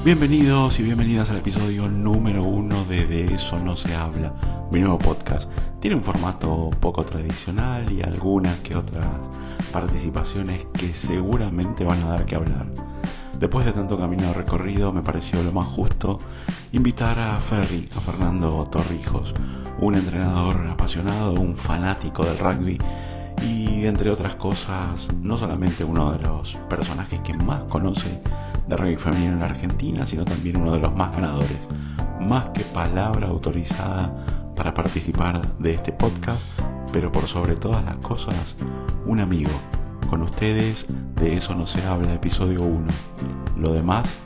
Bienvenidos y bienvenidas al episodio número 1 de Eso No Se Habla, mi nuevo podcast. Tiene un formato poco tradicional y algunas que otras participaciones que seguramente van a dar que hablar. Después de tanto camino recorrido, me pareció lo más justo invitar a Fernando Torrijos, un entrenador apasionado, un fanático del rugby y, entre otras cosas, no solamente uno de los personajes que más conoce de rugby femenino en la Argentina, sino también uno de los más ganadores, más que palabra autorizada para participar de este podcast, pero por sobre todas las cosas, un amigo. Con ustedes, de Eso No Se Habla, episodio 1. Lo demás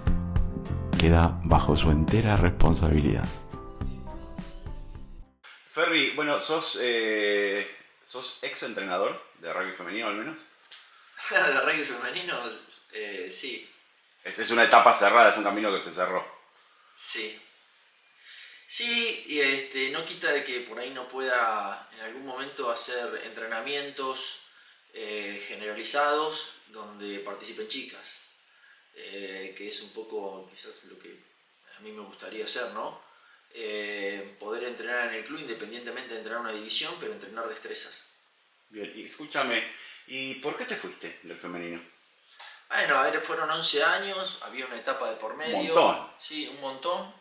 queda bajo su entera responsabilidad. Ferry, bueno, sos ex entrenador de rugby femenino al menos. De rugby femenino, sí. Es una etapa cerrada, es un camino que se cerró. Sí. Sí, y no quita de que por ahí no pueda en algún momento hacer entrenamientos generalizados donde participen chicas. Que es un poco quizás lo que a mí me gustaría hacer, ¿no? Poder entrenar en el club independientemente de entrenar una división, pero entrenar destrezas. Bien, y escúchame, ¿y por qué te fuiste del femenino? Bueno, a ver, fueron 11 años, había una etapa de por medio. Un montón. Sí, un montón.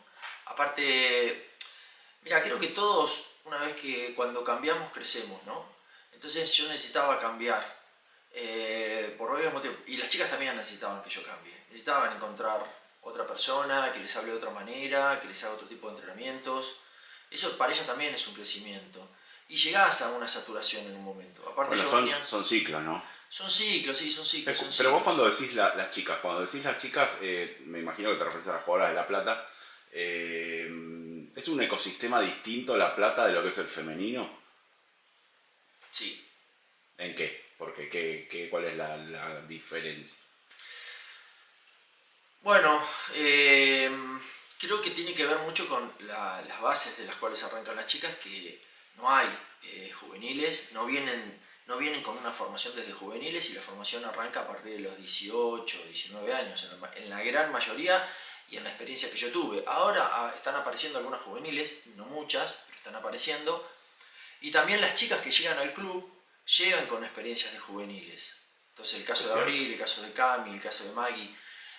Aparte, mira, creo que todos, una vez que cuando cambiamos, crecemos, ¿no? Entonces yo necesitaba cambiar, por varios motivos. Y las chicas también necesitaban que yo cambie. Necesitaban encontrar otra persona que les hable de otra manera, que les haga otro tipo de entrenamientos. Eso para ellas también es un crecimiento. Y llegás a una saturación en un momento. Aparte Bueno, son ciclos, ¿no? Son ciclos, sí, son ciclos. Pero vos cuando decís las chicas, me imagino que te refieres a las jugadoras de La Plata, ¿es un ecosistema distinto La Plata de lo que es el femenino? Sí. ¿En qué? Porque ¿cuál es la diferencia? Bueno, creo que tiene que ver mucho con las bases de las cuales arrancan las chicas, que no hay juveniles, no vienen con una formación desde juveniles y la formación arranca a partir de los 18, 19 años, en la gran mayoría y en la experiencia que yo tuve. Ahora están apareciendo algunas juveniles, no muchas, pero están apareciendo. Y también las chicas que llegan al club llegan con experiencias de juveniles. Entonces el caso de Abril, el caso de Cami, el caso de Maggie.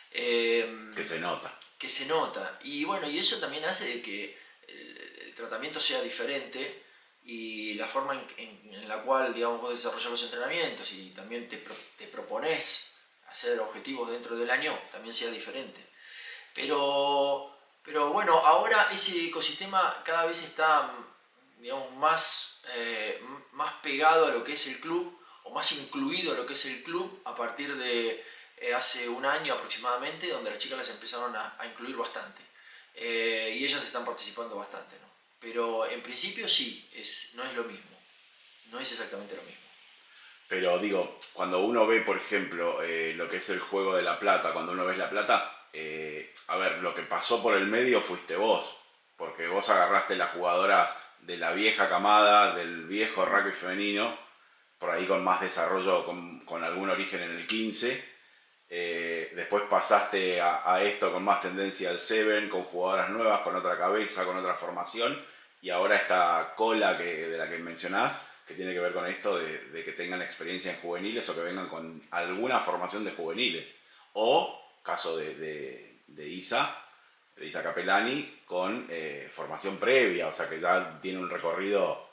Que se nota. Que se nota. Y bueno, y eso también hace de que el tratamiento sea diferente y la forma en la cual, digamos, vos desarrollas los entrenamientos y también te propones hacer objetivos dentro del año también sea diferente. Pero bueno, ahora ese ecosistema cada vez está, digamos, más pegado a lo que es el club o más incluido a lo que es el club a partir de hace un año aproximadamente, donde las chicas las empezaron a incluir bastante y ellas están participando bastante, ¿no? Pero en principio sí, no es lo mismo, no es exactamente lo mismo. Pero digo, cuando uno ve, por ejemplo, lo que es el juego de La Plata, cuando uno ve La Plata, a ver, lo que pasó por el medio fuiste vos, porque vos agarraste las jugadoras de la vieja camada, del viejo rugby femenino, por ahí con más desarrollo, con algún origen en el 15, después pasaste a esto con más tendencia al 7, con jugadoras nuevas, con otra cabeza, con otra formación, y ahora esta cola de la que mencionás, que tiene que ver con esto de que tengan experiencia en juveniles o que vengan con alguna formación de juveniles. O caso de Isa Capellani, con formación previa, o sea que ya tiene un recorrido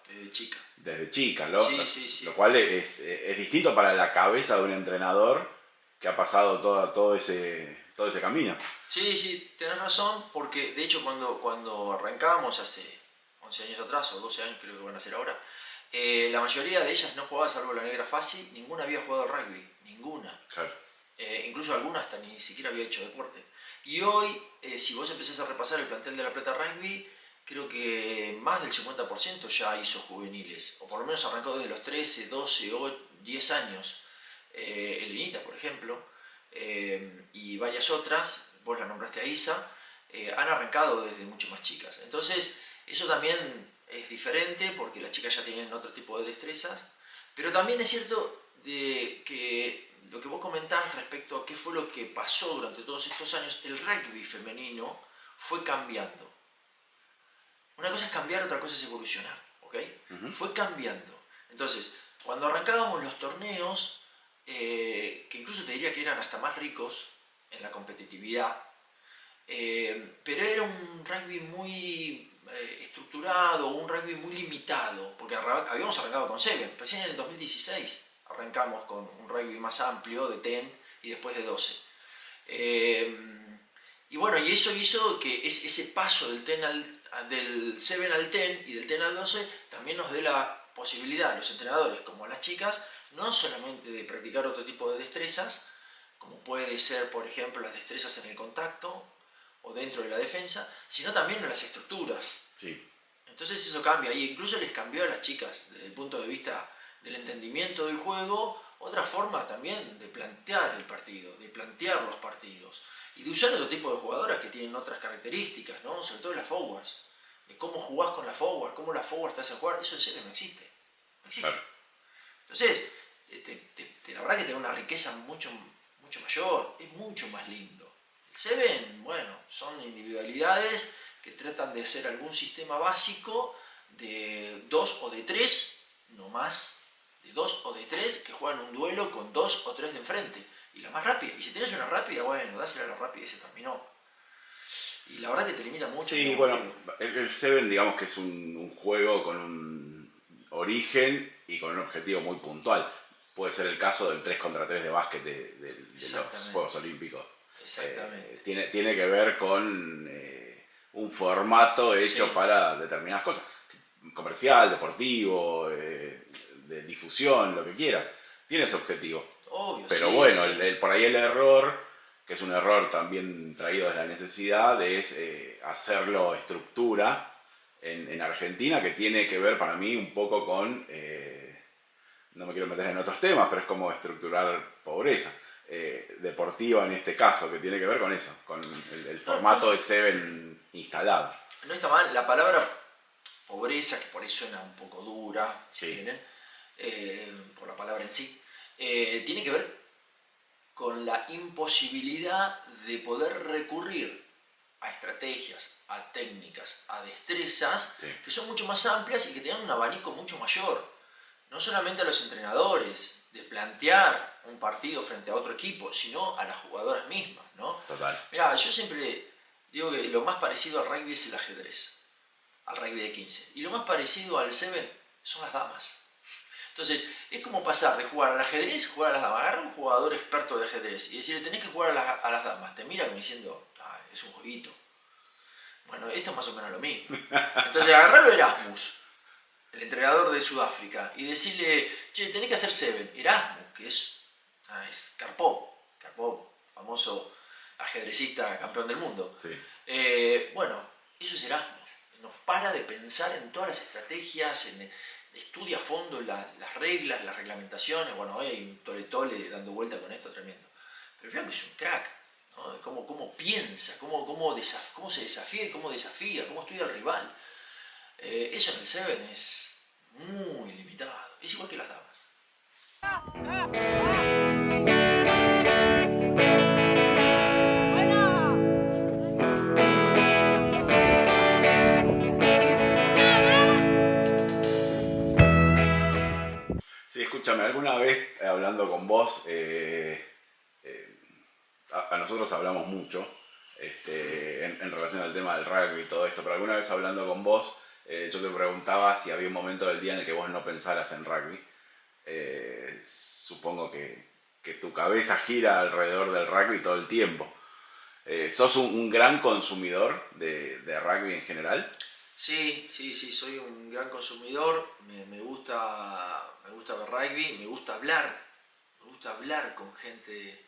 desde chica, ¿no? Sí. Lo cual es distinto para la cabeza de un entrenador que ha pasado todo ese camino. Sí, tenés razón, porque de hecho cuando arrancábamos hace 11 años atrás, o 12 años creo que van a ser ahora, la mayoría de ellas no jugaba salvo la negra fácil, ninguna había jugado al rugby, ninguna. Claro. Incluso algunas hasta ni siquiera había hecho deporte. Y hoy, si vos empezás a repasar el plantel de La Plata Rugby, creo que más del 50% ya hizo juveniles, o por lo menos arrancó desde los 13, 12 o 10 años. Elenita, por ejemplo, y varias otras, vos la nombraste a Isa, han arrancado desde mucho más chicas. Entonces, eso también es diferente porque las chicas ya tienen otro tipo de destrezas, pero también es cierto que lo que vos comentás respecto a qué fue lo que pasó durante todos estos años, el rugby femenino fue cambiando. Una cosa es cambiar, otra cosa es evolucionar, ¿ok? Fue cambiando. Entonces, cuando arrancábamos los torneos, que incluso te diría que eran hasta más ricos en la competitividad, pero era un rugby muy estructurado, un rugby muy limitado, porque habíamos arrancado con Seven, recién en el 2016 arrancamos con un rugby más amplio de 10 y después de 12. Y bueno, y eso hizo que ese paso del 7 al 10 y del 10 al 12 también nos dé la posibilidad a los entrenadores como a las chicas, no solamente de practicar otro tipo de destrezas, como puede ser, por ejemplo, las destrezas en el contacto o dentro de la defensa, sino también en las estructuras. Sí. Entonces eso cambia, y incluso les cambió a las chicas desde el punto de vista del entendimiento del juego, otra forma también de plantear el partido, de plantear los partidos, y de usar otro tipo de jugadoras que tienen otras características, ¿no? Sobre todo las forwards, de cómo jugás con la forward, cómo la forward te hace jugar, eso en serio no existe. No existe. Claro. Entonces, la verdad que te da una riqueza mucho mayor, es mucho más lindo. El 7, bueno, son individualidades que tratan de hacer algún sistema básico de 2 o de 3, no más, de 2 o de 3 que juegan un duelo con 2 o 3 de enfrente. Y la más rápida, y si tenés una rápida, bueno, dásela a la rápida y se terminó. Y la verdad que te limita mucho. Sí, bueno, el 7 digamos que es un juego con un origen y con un objetivo muy puntual. Puede ser el caso del 3 contra 3 de básquet de los Juegos Olímpicos. Exactamente. Tiene que ver con un formato hecho para determinadas cosas. Comercial, deportivo, de difusión, lo que quieras. Tiene ese objetivo. Obvio, pero sí, bueno, sí. por ahí el error, que es un error también traído desde la necesidad, es hacerlo estructura en Argentina, que tiene que ver para mí un poco con, no me quiero meter en otros temas, pero es como estructurar pobreza deportiva en este caso, que tiene que ver con eso, con el formato de 7 instalado. No está mal, la palabra pobreza, que por ahí suena un poco dura, si Sí. quieren, por la palabra en sí, tiene que ver con la imposibilidad de poder recurrir a estrategias, a técnicas, a destrezas que son mucho más amplias y que tienen un abanico mucho mayor. No solamente a los entrenadores, de plantear un partido frente a otro equipo, sino a las jugadoras mismas, ¿no? Total. Mirá, yo siempre digo que lo más parecido al rugby es el ajedrez, al rugby de 15. Y lo más parecido al 7 son las damas. Entonces, es como pasar de jugar al ajedrez a jugar a las damas. Agarra un jugador experto de ajedrez y decirle, tenés que jugar a las damas. Te mira como diciendo, es un jueguito. Bueno, esto es más o menos lo mismo. Entonces, agarrarlo a Erasmus, el entrenador de Sudáfrica, y decirle, che, tenés que hacer 7. Erasmus, que es Karpov, famoso ajedrecista campeón del mundo. Sí. Bueno, eso es Erasmus. No para de pensar en todas las estrategias, estudia a fondo las reglas, las reglamentaciones. Bueno, hay un tole dando vuelta con esto tremendo. Pero el flaco es un crack, ¿no? Cómo piensa, cómo se desafía y cómo desafía, cómo estudia al rival. Eso en el 7 es muy limitado. Es igual que las damas. Sí, escúchame, alguna vez hablando con vos, a nosotros hablamos mucho en relación al tema del rugby y todo esto, pero alguna vez hablando con vos, yo te preguntaba si había un momento del día en el que vos no pensaras en rugby. Supongo que tu cabeza gira alrededor del rugby todo el tiempo. ¿Sos un gran consumidor de rugby en general? Sí, soy un gran consumidor, me gusta ver rugby, me gusta hablar con gente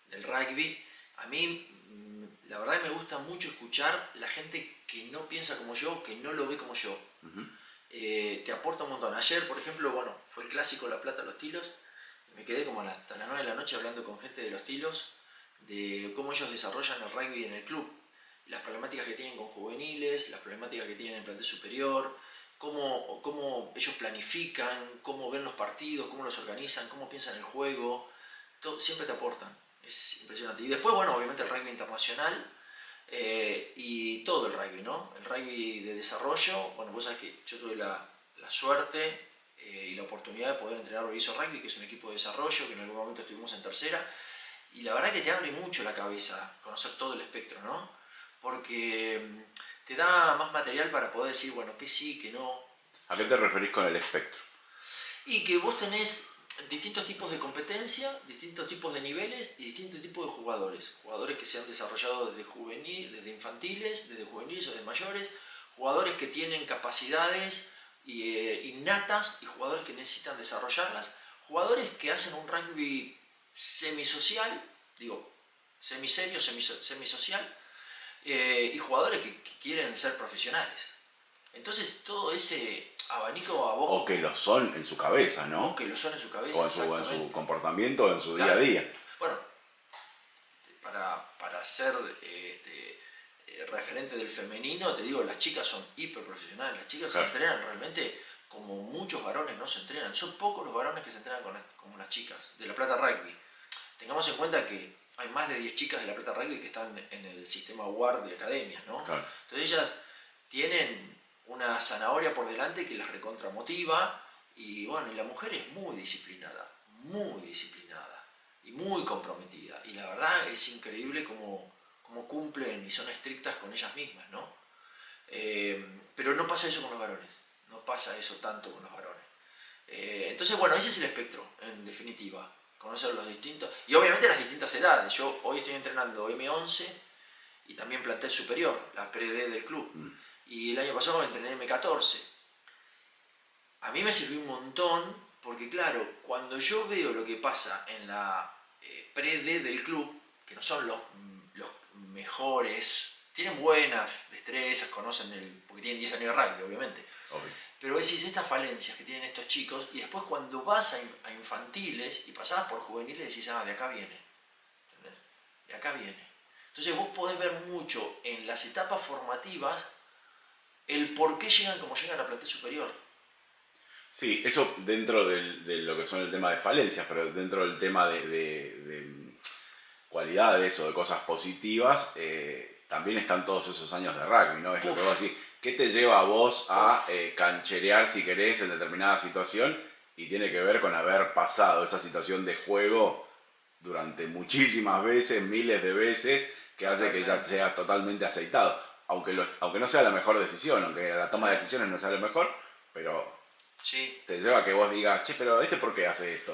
del rugby. A mí, la verdad, me gusta mucho escuchar la gente que no piensa como yo, que no lo ve como yo. Te aporta un montón. Ayer, por ejemplo, bueno, fue el clásico La Plata Los Tilos, me quedé como hasta las 9 de la noche hablando con gente de Los Tilos, de cómo ellos desarrollan el rugby en el club. Las problemáticas que tienen con juveniles, las problemáticas que tienen en el plantel superior, cómo ellos planifican, cómo ven los partidos, cómo los organizan, cómo piensan el juego. siempre te aportan, es impresionante. Y después, bueno, obviamente el rugby internacional y todo el rugby, ¿no? El rugby de desarrollo, bueno, vos sabés que yo tuve la suerte y la oportunidad de poder entrenar Berizo Rugby, que es un equipo de desarrollo, que en algún momento estuvimos en tercera, y la verdad que te abre mucho la cabeza conocer todo el espectro, ¿no? Porque te da más material para poder decir, bueno, que sí, que no. ¿A qué te referís con el espectro? Y que vos tenés distintos tipos de competencia, distintos tipos de niveles y distintos tipos de jugadores. Jugadores que se han desarrollado desde juvenil, desde infantiles, desde juveniles o desde mayores, jugadores que tienen capacidades innatas y jugadores que necesitan desarrollarlas, jugadores que hacen un rugby semisocial, digo, semiserio, semisocial, y jugadores que quieren ser profesionales. Entonces todo ese abanico a vos... O que lo son en su cabeza, ¿no? O que lo son en su cabeza, o en su comportamiento, o en su día a día. Bueno, para ser referente del femenino, te digo, las chicas son hiperprofesionales, las chicas se entrenan realmente como muchos varones no se entrenan. Son pocos los varones que se entrenan como las chicas de La Plata Rugby. Tengamos en cuenta que hay más de 10 chicas de La Plata Rugby que están en el sistema WAR de academias, ¿no? Claro. Entonces ellas tienen una zanahoria por delante que las recontra motiva, y bueno, y la mujer es muy disciplinada y muy comprometida, y la verdad es increíble cómo cumplen y son estrictas con ellas mismas, ¿no? Pero no pasa eso con los varones, no pasa eso tanto con los varones. Entonces, bueno, ese es el espectro, en definitiva, conocer los distintos, y obviamente las distintas edades. Yo hoy estoy entrenando M11 y también plantel superior, la pre-D del club, y el año pasado me entrené M14. A mí me sirvió un montón, porque claro, cuando yo veo lo que pasa en la pre-D del club, que no son los mejores, tienen buenas destrezas, conocen porque tienen 10 años de rugby, obviamente. Obvio. Pero decís estas falencias que tienen estos chicos, y después cuando vas a infantiles y pasás por juveniles decís, de acá viene. ¿Entendés? De acá viene. Entonces vos podés ver mucho en las etapas formativas el por qué llegan como llegan a plantel superior. Sí, eso dentro de lo que son el tema de falencias, pero dentro del tema de cualidades o de cosas positivas, también están todos esos años de rugby, ¿no? Es lo que vos decís. ¿Qué te lleva a vos a cancherear, si querés, en determinada situación? Y tiene que ver con haber pasado esa situación de juego durante muchísimas veces, miles de veces, que hace que ya seas totalmente aceitado. Aunque no sea la mejor decisión, aunque la toma de decisiones no sea lo mejor, pero sí, te lleva a que vos digas, che, pero ¿por qué hace esto?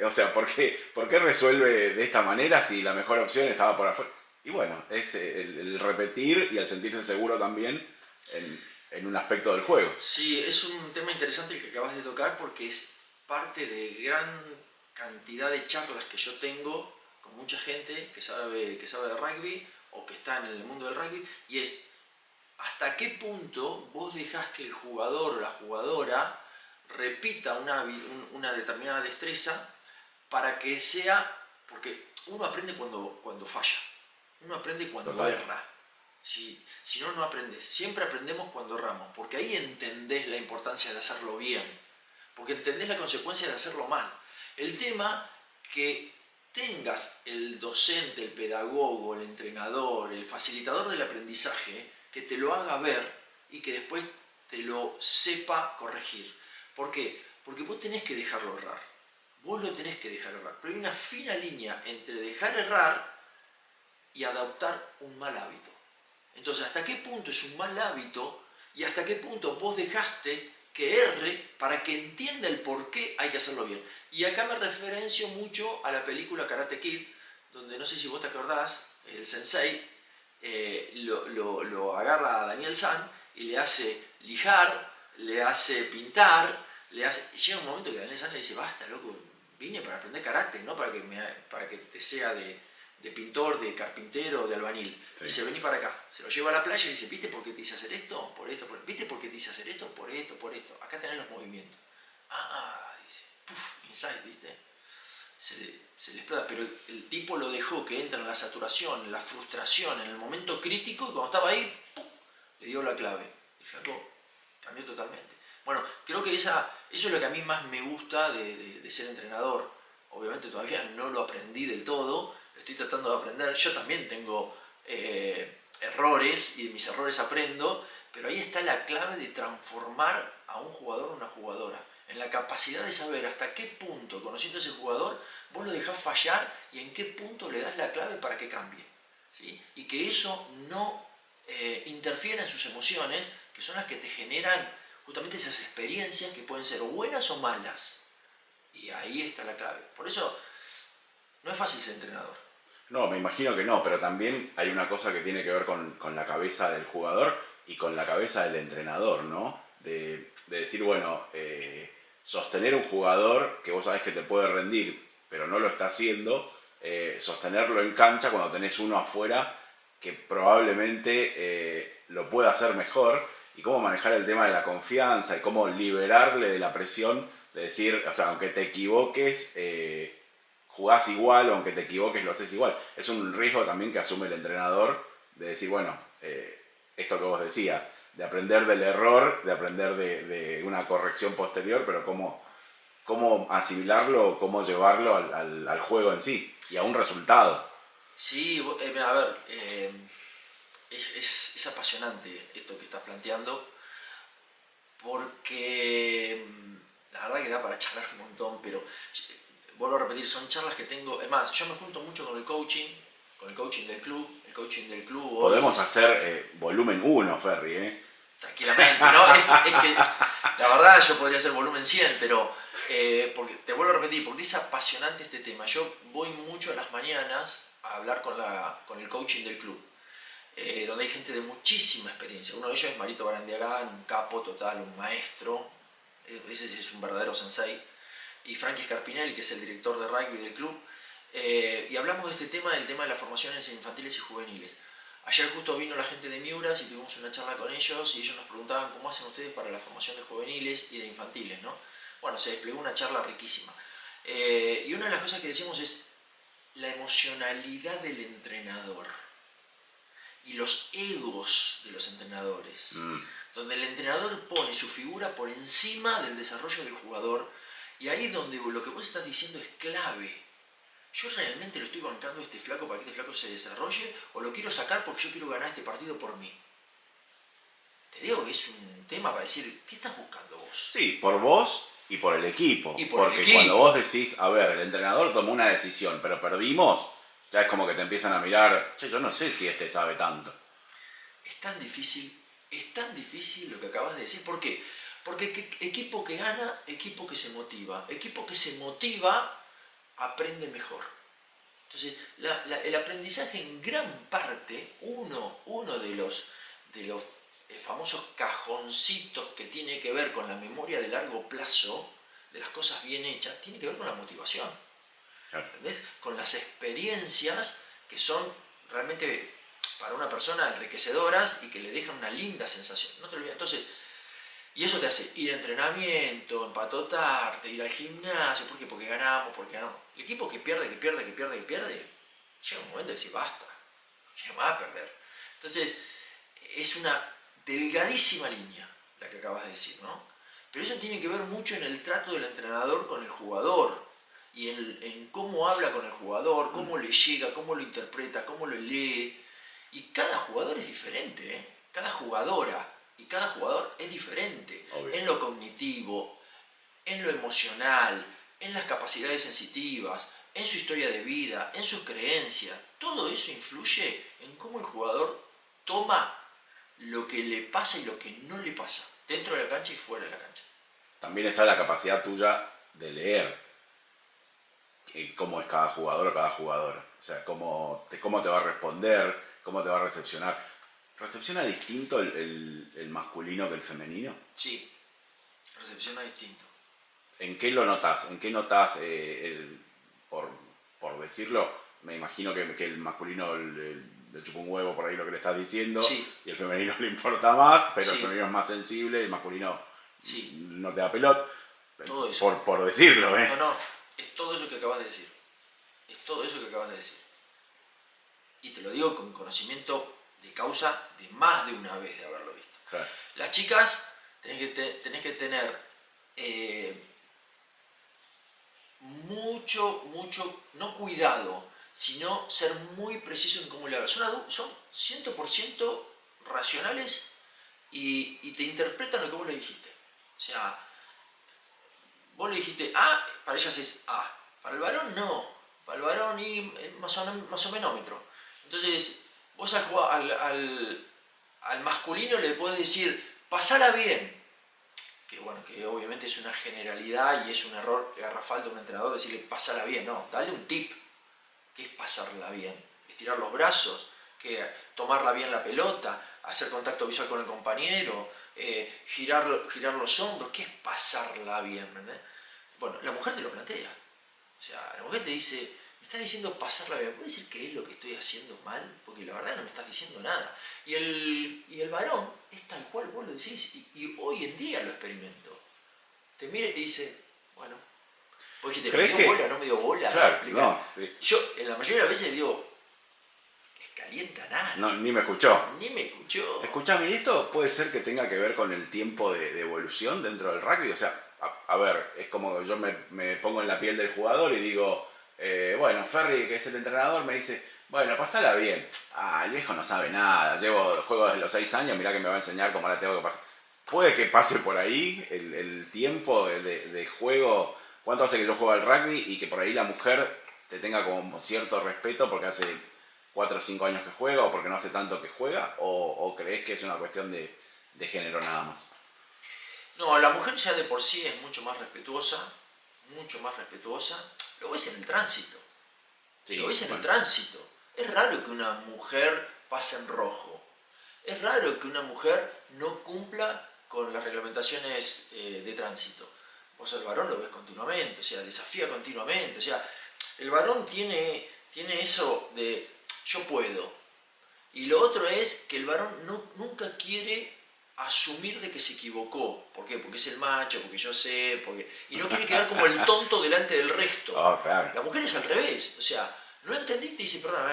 O sea, ¿por qué resuelve de esta manera si la mejor opción estaba por afuera? Y bueno, es el repetir y el sentirse seguro también en un aspecto del juego. Sí, es un tema interesante el que acabas de tocar, porque es parte de gran cantidad de charlas que yo tengo con mucha gente que sabe de rugby o que está en el mundo del rugby, y es hasta qué punto vos dejás que el jugador o la jugadora repita una determinada destreza para que sea, porque uno aprende cuando falla, uno aprende cuando erra. Si no, no aprendes. Siempre aprendemos cuando erramos, porque ahí entendés la importancia de hacerlo bien, porque entendés la consecuencia de hacerlo mal. El tema que tengas el docente, el pedagogo, el entrenador, el facilitador del aprendizaje, que te lo haga ver y que después te lo sepa corregir. ¿Por qué? Porque vos tenés que dejarlo errar. Vos lo tenés que dejar errar. Pero hay una fina línea entre dejar errar y adoptar un mal hábito. Entonces, ¿hasta qué punto es un mal hábito y hasta qué punto vos dejaste que erre para que entienda el por qué hay que hacerlo bien? Y acá me referencio mucho a la película Karate Kid, donde no sé si vos te acordás, el sensei lo agarra a Daniel San y le hace lijar, le hace pintar, y llega un momento que Daniel San le dice, basta, loco, vine para aprender karate, no para que te sea de pintor, de carpintero, de albañil. Sí. Dice, vení para acá. Se lo lleva a la playa y dice, ¿viste por qué te hice hacer esto? Por esto, ¿viste por qué te hice hacer esto? Por esto, por esto. Acá tenés los movimientos. Dice, insight, ¿viste? Se le explota, pero el tipo lo dejó que entra en la saturación, en la frustración, en el momento crítico, y cuando estaba ahí, ¡pum!, le dio la clave. Y flaco, cambió totalmente. Bueno, creo que eso es lo que a mí más me gusta de ser entrenador. obviamente todavía no lo aprendí del todo, lo estoy tratando de aprender. Yo también tengo errores y de mis errores aprendo, pero ahí está la clave de transformar a un jugador o una jugadora, en la capacidad de saber hasta qué punto, conociendo a ese jugador, vos lo dejás fallar y en qué punto le das la clave para que cambie, ¿sí? Y que eso no interfiera en sus emociones, que son las que te generan justamente esas experiencias que pueden ser buenas o malas. Y ahí está la clave. Por eso no es fácil ser entrenador. No, me imagino que no, pero también hay una cosa que tiene que ver con la cabeza del jugador y con la cabeza del entrenador, ¿no? De decir, bueno, sostener un jugador que vos sabés que te puede rendir, pero no lo está haciendo, sostenerlo en cancha cuando tenés uno afuera que probablemente lo pueda hacer mejor, y cómo manejar el tema de la confianza y cómo liberarle de la presión de decir, o sea, aunque te equivoques, jugás igual, o aunque te equivoques lo haces igual. Es un riesgo también que asume el entrenador de decir, bueno, esto que vos decías, de aprender del error, de aprender de una corrección posterior, pero cómo asimilarlo, cómo llevarlo al juego en sí y a un resultado. Sí, a ver, es apasionante esto que estás planteando, porque la verdad que da para charlar un montón, pero vuelvo a repetir, son charlas que tengo. Es más, yo me junto mucho con el coaching del club. El coaching del club hoy, podemos hacer volumen 1, Ferry, tranquilamente, ¿no? Es que la verdad yo podría hacer volumen 100, pero porque te vuelvo a repetir, porque es apasionante este tema. Yo voy mucho a las mañanas a hablar con el coaching del club, donde hay gente de muchísima experiencia. Uno de ellos es Marito Barandiarán, un capo total, un maestro, ese es un verdadero sensei, y Frankie Scarpinelli, que es el director de rugby del club, y hablamos de este tema, del tema de las formaciones infantiles y juveniles. Ayer justo vino la gente de Miuras y tuvimos una charla con ellos, y ellos nos preguntaban cómo hacen ustedes para la formación de juveniles y de infantiles, ¿no? Bueno, se desplegó una charla riquísima. Y una de las cosas que decimos es la emocionalidad del entrenador y los egos de los entrenadores, donde el entrenador pone su figura por encima del desarrollo del jugador, y ahí es donde lo que vos estás diciendo es clave. ¿Yo realmente lo estoy bancando a este flaco para que este flaco se desarrolle, o lo quiero sacar porque yo quiero ganar este partido por mí? Te digo que es un tema para decir, ¿qué estás buscando vos? Sí, por vos y por el equipo. Porque cuando vos decís, a ver, el entrenador tomó una decisión, pero perdimos, ya es como que te empiezan a mirar, che, yo no sé si este sabe tanto. Es tan difícil lo que acabas de decir. ¿Por qué? Porque equipo que gana, equipo que se motiva. Equipo que se motiva, aprende mejor. Entonces, el aprendizaje en gran parte, uno de los famosos cajoncitos que tiene que ver con la memoria de largo plazo, de las cosas bien hechas, tiene que ver con la motivación. Claro. ¿Entendés? Con las experiencias que son realmente para una persona enriquecedoras y que le dejan una linda sensación. No te olvides. Entonces, y eso te hace ir a entrenamiento, empatotarte, ir al gimnasio. ¿Por qué? Porque ganamos. El equipo que pierde, llega un momento de decir basta, quiero más perder. Entonces, es una delgadísima línea la que acabas de decir, ¿no? Pero eso tiene que ver mucho en el trato del entrenador con el jugador, y en cómo habla con el jugador, cómo le llega, cómo lo interpreta, cómo lo lee. Y cada jugador es diferente, ¿eh? Cada jugadora y cada jugador es diferente. Obvio. En lo cognitivo, en lo emocional, en las capacidades sensitivas, en su historia de vida, en sus creencias. Todo eso influye en cómo el jugador toma lo que le pasa y lo que no le pasa, dentro de la cancha y fuera de la cancha. También está la capacidad tuya de leer cómo es cada jugador o cada jugadora. O sea, cómo te va a responder, cómo te va a recepcionar. ¿Recepciona distinto el masculino que el femenino? Sí, recepciona distinto. ¿En qué lo notas? ¿En qué notas, por decirlo, me imagino que el masculino le chupa un huevo por ahí lo que le estás diciendo, sí, y el femenino le importa más, pero sí, el femenino es más sensible, y el masculino sí, no te da pelot? todo eso. Por decirlo, ¿eh? No, es todo eso que acabas de decir. Es todo eso que acabas de decir. Y te lo digo con conocimiento de causa de más de una vez de haberlo visto. Claro. Las chicas tenés que tener mucho, no cuidado, sino ser muy preciso en cómo le hablas. Son 100% racionales y te interpretan lo que vos le dijiste. O sea, vos le dijiste A, para ellas es A. Para el varón no. Para el varón y más o menómetro. Entonces, vos al masculino le podés decir, pasala bien. Que bueno, que obviamente es una generalidad y es un error garrafal de un entrenador decirle pasala bien. No, dale un tip. ¿Qué es pasarla bien? Estirar los brazos, que tomarla bien la pelota, hacer contacto visual con el compañero, girar los hombros. ¿Qué es pasarla bien? ¿Verdad? Bueno, la mujer te lo plantea. O sea, la mujer te dice, me estás diciendo pasarla bien. ¿Puedes decir qué es lo que estoy haciendo mal? Porque la verdad no me estás diciendo nada. Y el varón es tal cual vos lo decís. Y hoy en día lo experimento. Te mira y te dice, bueno, vos dijiste, ¿me dio bola o no me dio bola? Claro, no, sí. Yo en la mayoría de las veces digo, les calienta nada. No, ni me escuchó. Ni me escuchó. Escuchame, ¿y esto puede ser que tenga que ver con el tiempo de evolución dentro del rugby? O sea, a ver, es como que yo me pongo en la piel del jugador y digo, bueno, Ferry, que es el entrenador, me dice, bueno, pasala bien. Ah, el viejo no sabe nada, juego desde los 6 años, mirá que me va a enseñar cómo la tengo que pasar. Puede que pase por ahí el tiempo de juego, cuánto hace que yo juego al rugby y que por ahí la mujer te tenga como cierto respeto porque hace 4 o 5 años que juega o porque no hace tanto que juega, o crees que es una cuestión de género nada más. No, la mujer ya de por sí es mucho más respetuosa, lo ves en el tránsito. Sí, lo ves en el tránsito. Es raro que una mujer pase en rojo. Es raro que una mujer no cumpla con las reglamentaciones de tránsito. Vos el varón lo ves continuamente, o sea, desafía continuamente. O sea, el varón tiene eso de yo puedo. Y lo otro es que el varón nunca quiere asumir de que se equivocó. ¿Por qué? Porque es el macho, porque yo sé, y no quiere quedar como el tonto delante del resto. Oh, claro. La mujer es al revés. O sea, no entendí, te dice, perdón,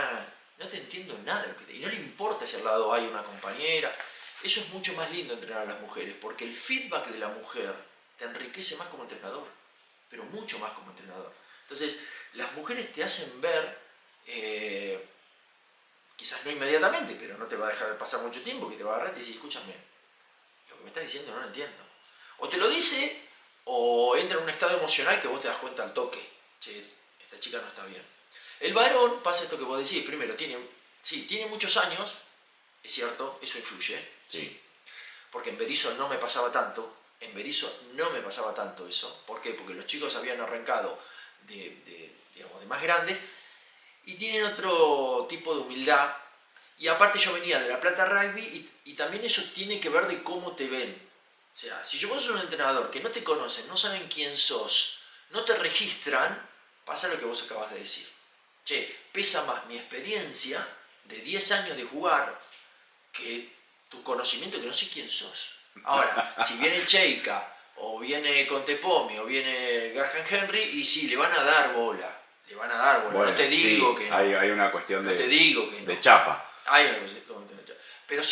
no te entiendo nada de lo que te... Y no le importa si al lado hay una compañera. Eso es mucho más lindo entrenar a las mujeres, porque el feedback de la mujer te enriquece más como entrenador, pero mucho más como entrenador. Entonces, las mujeres te hacen ver, quizás no inmediatamente, pero no te va a dejar pasar mucho tiempo, que te va a agarrar y te dice, escúchame, lo que me estás diciendo no lo entiendo. O te lo dice, o entra en un estado emocional que vos te das cuenta al toque. Che, esta chica no está bien. El varón pasa esto que vos decís, primero, tiene muchos años, es cierto, eso influye. Sí. Porque en Berisso no me pasaba tanto. Eso. ¿Por qué? Porque los chicos habían arrancado de más grandes y tienen otro tipo de humildad. Y aparte yo venía de La Plata Rugby y también eso tiene que ver de cómo te ven. O sea, si vos sos un entrenador que no te conocen, no saben quién sos, no te registran, pasa lo que vos acabas de decir. Che, pesa más mi experiencia de 10 años de jugar que tu conocimiento que no sé quién sos. Ahora, si viene Cheika, o viene Contepomi, o viene Garhan Henry, y sí, le van a dar bola. Bueno, no te digo que no. Hay una cuestión no te digo que no. de chapa. Pero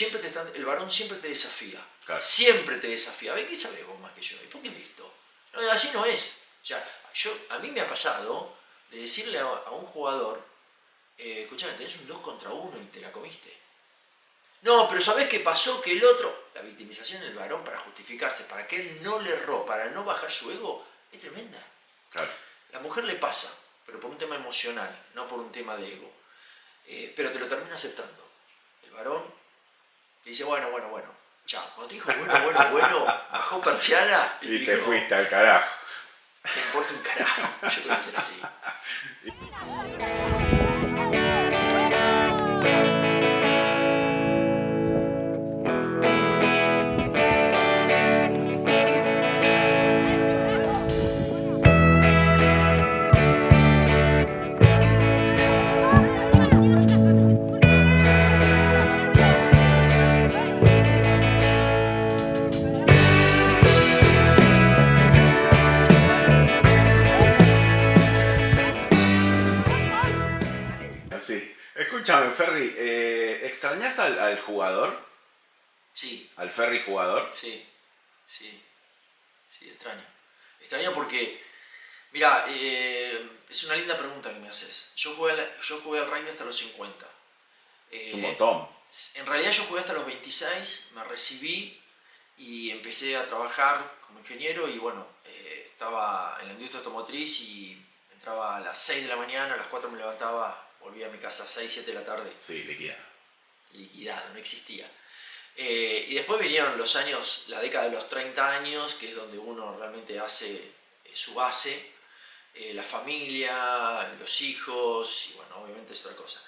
el varón siempre te desafía. Claro. Siempre te desafía. A ver, ¿qué sabes vos más que yo? ¿Y por qué listo? No, así no es. O sea, a mí me ha pasado de decirle a un jugador, escuchame, tenés un 2 contra 1 y te la comiste. No, pero ¿sabés qué pasó? Que el otro, la victimización del varón para justificarse, para que él no le erró, para no bajar su ego, es tremenda. Claro. La mujer le pasa, pero por un tema emocional, no por un tema de ego. Pero te lo termina aceptando. El varón te dice, bueno, chao. Cuando te dijo bueno, bajó persiana y te fuiste al carajo. Te importa un carajo. Yo creo que ser así. Escúchame, Ferry, ¿extrañás al jugador? Sí. ¿Al Ferry jugador? Sí, extraño. Extraño porque, Mirá, es una linda pregunta que me haces. Yo jugué al rugby hasta los 50. Es un montón. En realidad yo jugué hasta los 26, me recibí y empecé a trabajar como ingeniero y bueno, estaba en la industria automotriz y entraba a las 6 de la mañana, a las 4 me levantaba, volvía a mi casa a 6, 7 de la tarde. Sí, liquidado. Liquidado, no existía. Y después vinieron los años, la década de los 30 años, que es donde uno realmente hace su base, la familia, los hijos, y bueno, obviamente es otra cosa.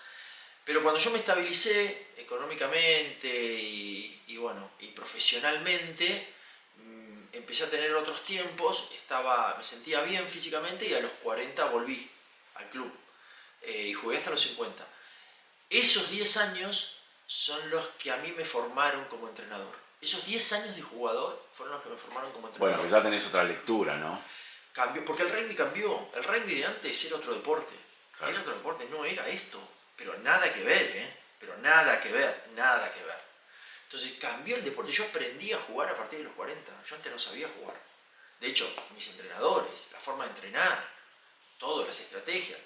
Pero cuando yo me estabilicé económicamente y bueno, y profesionalmente, empecé a tener otros tiempos, me sentía bien físicamente y a los 40 volví al club y jugué hasta los 50. Esos 10 años son los que a mí me formaron como entrenador. Esos 10 años de jugador fueron los que me formaron como entrenador. Bueno, pues ya tenés otra lectura, ¿no? Cambió, porque el rugby cambió. El rugby de antes era otro deporte. Claro. Era otro deporte, no era esto. Pero nada que ver, ¿eh? Pero nada que ver, nada que ver. Entonces cambió el deporte. Yo aprendí a jugar a partir de los 40. Yo antes no sabía jugar. De hecho, mis entrenadores, la forma de entrenar, todo, las estrategias.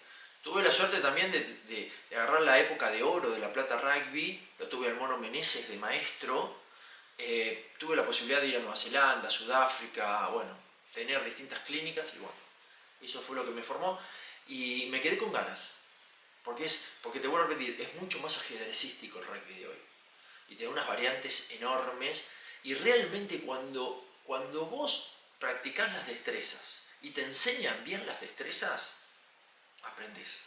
Tuve la suerte también de agarrar la época de oro de La Plata Rugby. Lo tuve al Mono Meneses de maestro. Tuve la posibilidad de ir a Nueva Zelanda, Sudáfrica, bueno, tener distintas clínicas y bueno, eso fue lo que me formó y me quedé con ganas. Porque te vuelvo a repetir, es mucho más ajedrecístico el rugby de hoy. Y te da unas variantes enormes. Y realmente cuando vos practicás las destrezas y te enseñan bien las destrezas, aprendes.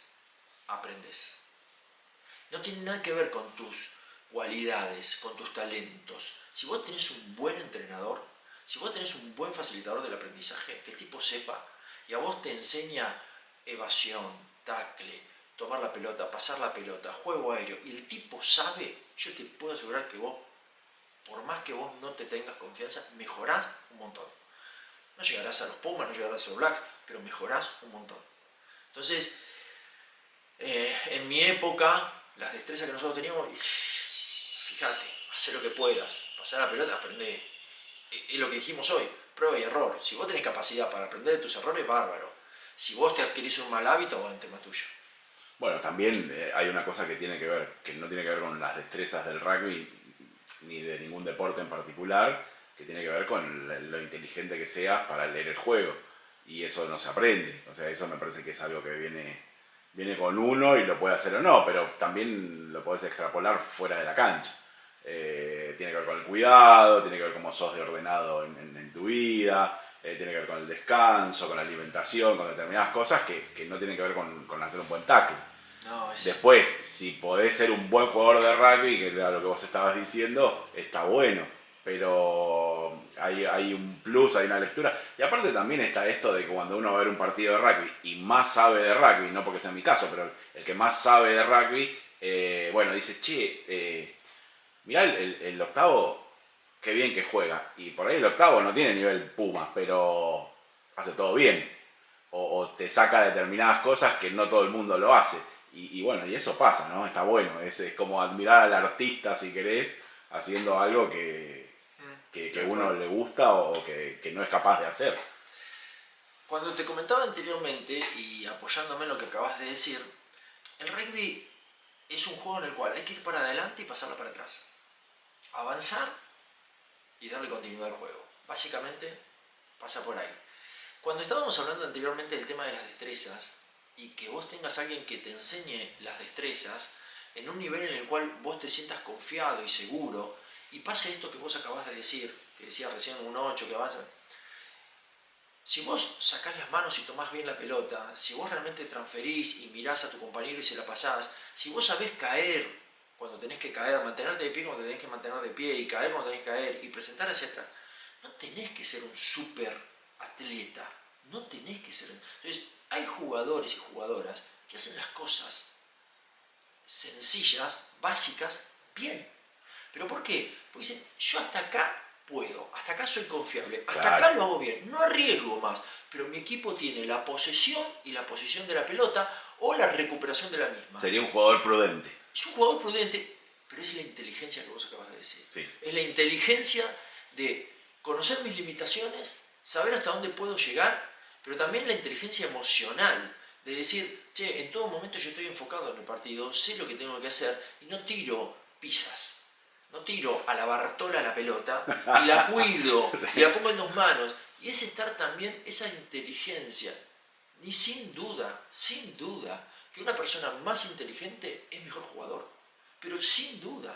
No tiene nada que ver con tus cualidades, con tus talentos. Si vos tenés un buen entrenador, si vos tenés un buen facilitador del aprendizaje, que el tipo sepa y a vos te enseña evasión, tackle, tomar la pelota, pasar la pelota, juego aéreo, y el tipo sabe, yo te puedo asegurar que vos, por más que vos no te tengas confianza, mejorás un montón. No llegarás a los Pumas, no llegarás a los Blacks, pero mejorás un montón. Entonces, en mi época, las destrezas que nosotros teníamos, fíjate, haz lo que puedas, pasar la pelota, aprende. Es lo que dijimos hoy, prueba y error. Si vos tenés capacidad para aprender de tus errores, bárbaro. Si vos te adquirís un mal hábito, bueno, tema tuyo. Bueno, también hay una cosa que tiene que ver, que no tiene que ver con las destrezas del rugby, ni de ningún deporte en particular, que tiene que ver con lo inteligente que seas para leer el juego. Y eso no se aprende. O sea, eso me parece que es algo que viene con uno y lo puede hacer o no, pero también lo podés extrapolar fuera de la cancha. Tiene que ver con el cuidado, tiene que ver cómo sos de ordenado en tu vida, tiene que ver con el descanso, con la alimentación, con determinadas cosas que no tienen que ver con hacer un buen tackle. No, Después, si podés ser un buen jugador de rugby, que era lo que vos estabas diciendo, está bueno, pero hay un plus, hay una lectura. Y aparte también está esto de que cuando uno va a ver un partido de rugby y más sabe de rugby, no porque sea mi caso, pero el que más sabe de rugby, bueno, dice, che, mirá el octavo, qué bien que juega. Y por ahí el octavo no tiene nivel Pumas, pero hace todo bien. O te saca determinadas cosas que no todo el mundo lo hace. Y bueno, y eso pasa, ¿no? Está bueno. Es como admirar al artista, si querés, haciendo algo que uno le gusta o que no es capaz de hacer. Cuando te comentaba anteriormente, y apoyándome en lo que acabas de decir, el rugby es un juego en el cual hay que ir para adelante y pasarla para atrás. Avanzar y darle continuidad al juego. Básicamente pasa por ahí. Cuando estábamos hablando anteriormente del tema de las destrezas y que vos tengas a alguien que te enseñe las destrezas en un nivel en el cual vos te sientas confiado y seguro y pase esto que vos acabás de decir, que decías recién un 8 que avanza. Si vos sacás las manos y tomás bien la pelota, si vos realmente transferís y mirás a tu compañero y se la pasás, si vos sabés caer cuando tenés que caer, mantenerte de pie cuando tenés que mantener de pie y caer cuando tenés que caer y presentar hacia atrás, no tenés que ser un súper atleta, no tenés que ser. Entonces, hay jugadores y jugadoras que hacen las cosas sencillas, básicas, bien. ¿Pero por qué? Porque dicen, yo hasta acá puedo, hasta acá soy confiable, hasta Claro. acá lo hago bien, no arriesgo más, pero mi equipo tiene la posesión y la posición de la pelota o la recuperación de la misma. Sería un jugador prudente. Es un jugador prudente, pero es la inteligencia que vos acabas de decir. Sí. Es la inteligencia de conocer mis limitaciones, saber hasta dónde puedo llegar, pero también la inteligencia emocional, de decir, che, en todo momento yo estoy enfocado en el partido, sé lo que tengo que hacer y no tiro pizzas, no tiro a la Bartola la pelota y la cuido y la pongo en 2 manos. Y es estar también esa inteligencia. Y sin duda, que una persona más inteligente es mejor jugador, pero sin dudas.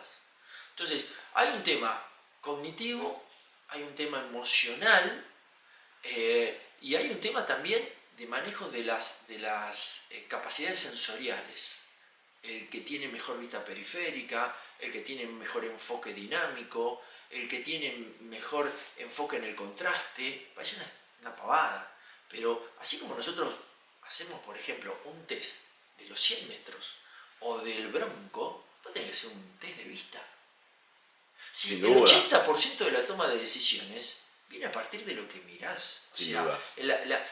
Entonces, hay un tema cognitivo, hay un tema emocional y hay un tema también de manejo de las capacidades sensoriales. El que tiene mejor vista periférica, el que tiene mejor enfoque dinámico, el que tiene mejor enfoque en el contraste, parece una pavada. Pero así como nosotros hacemos, por ejemplo, un test de los 100 metros o del bronco, no tenés que hacer un test de vista. Si el 80% de la toma de decisiones viene a partir de lo que mirás. O sea,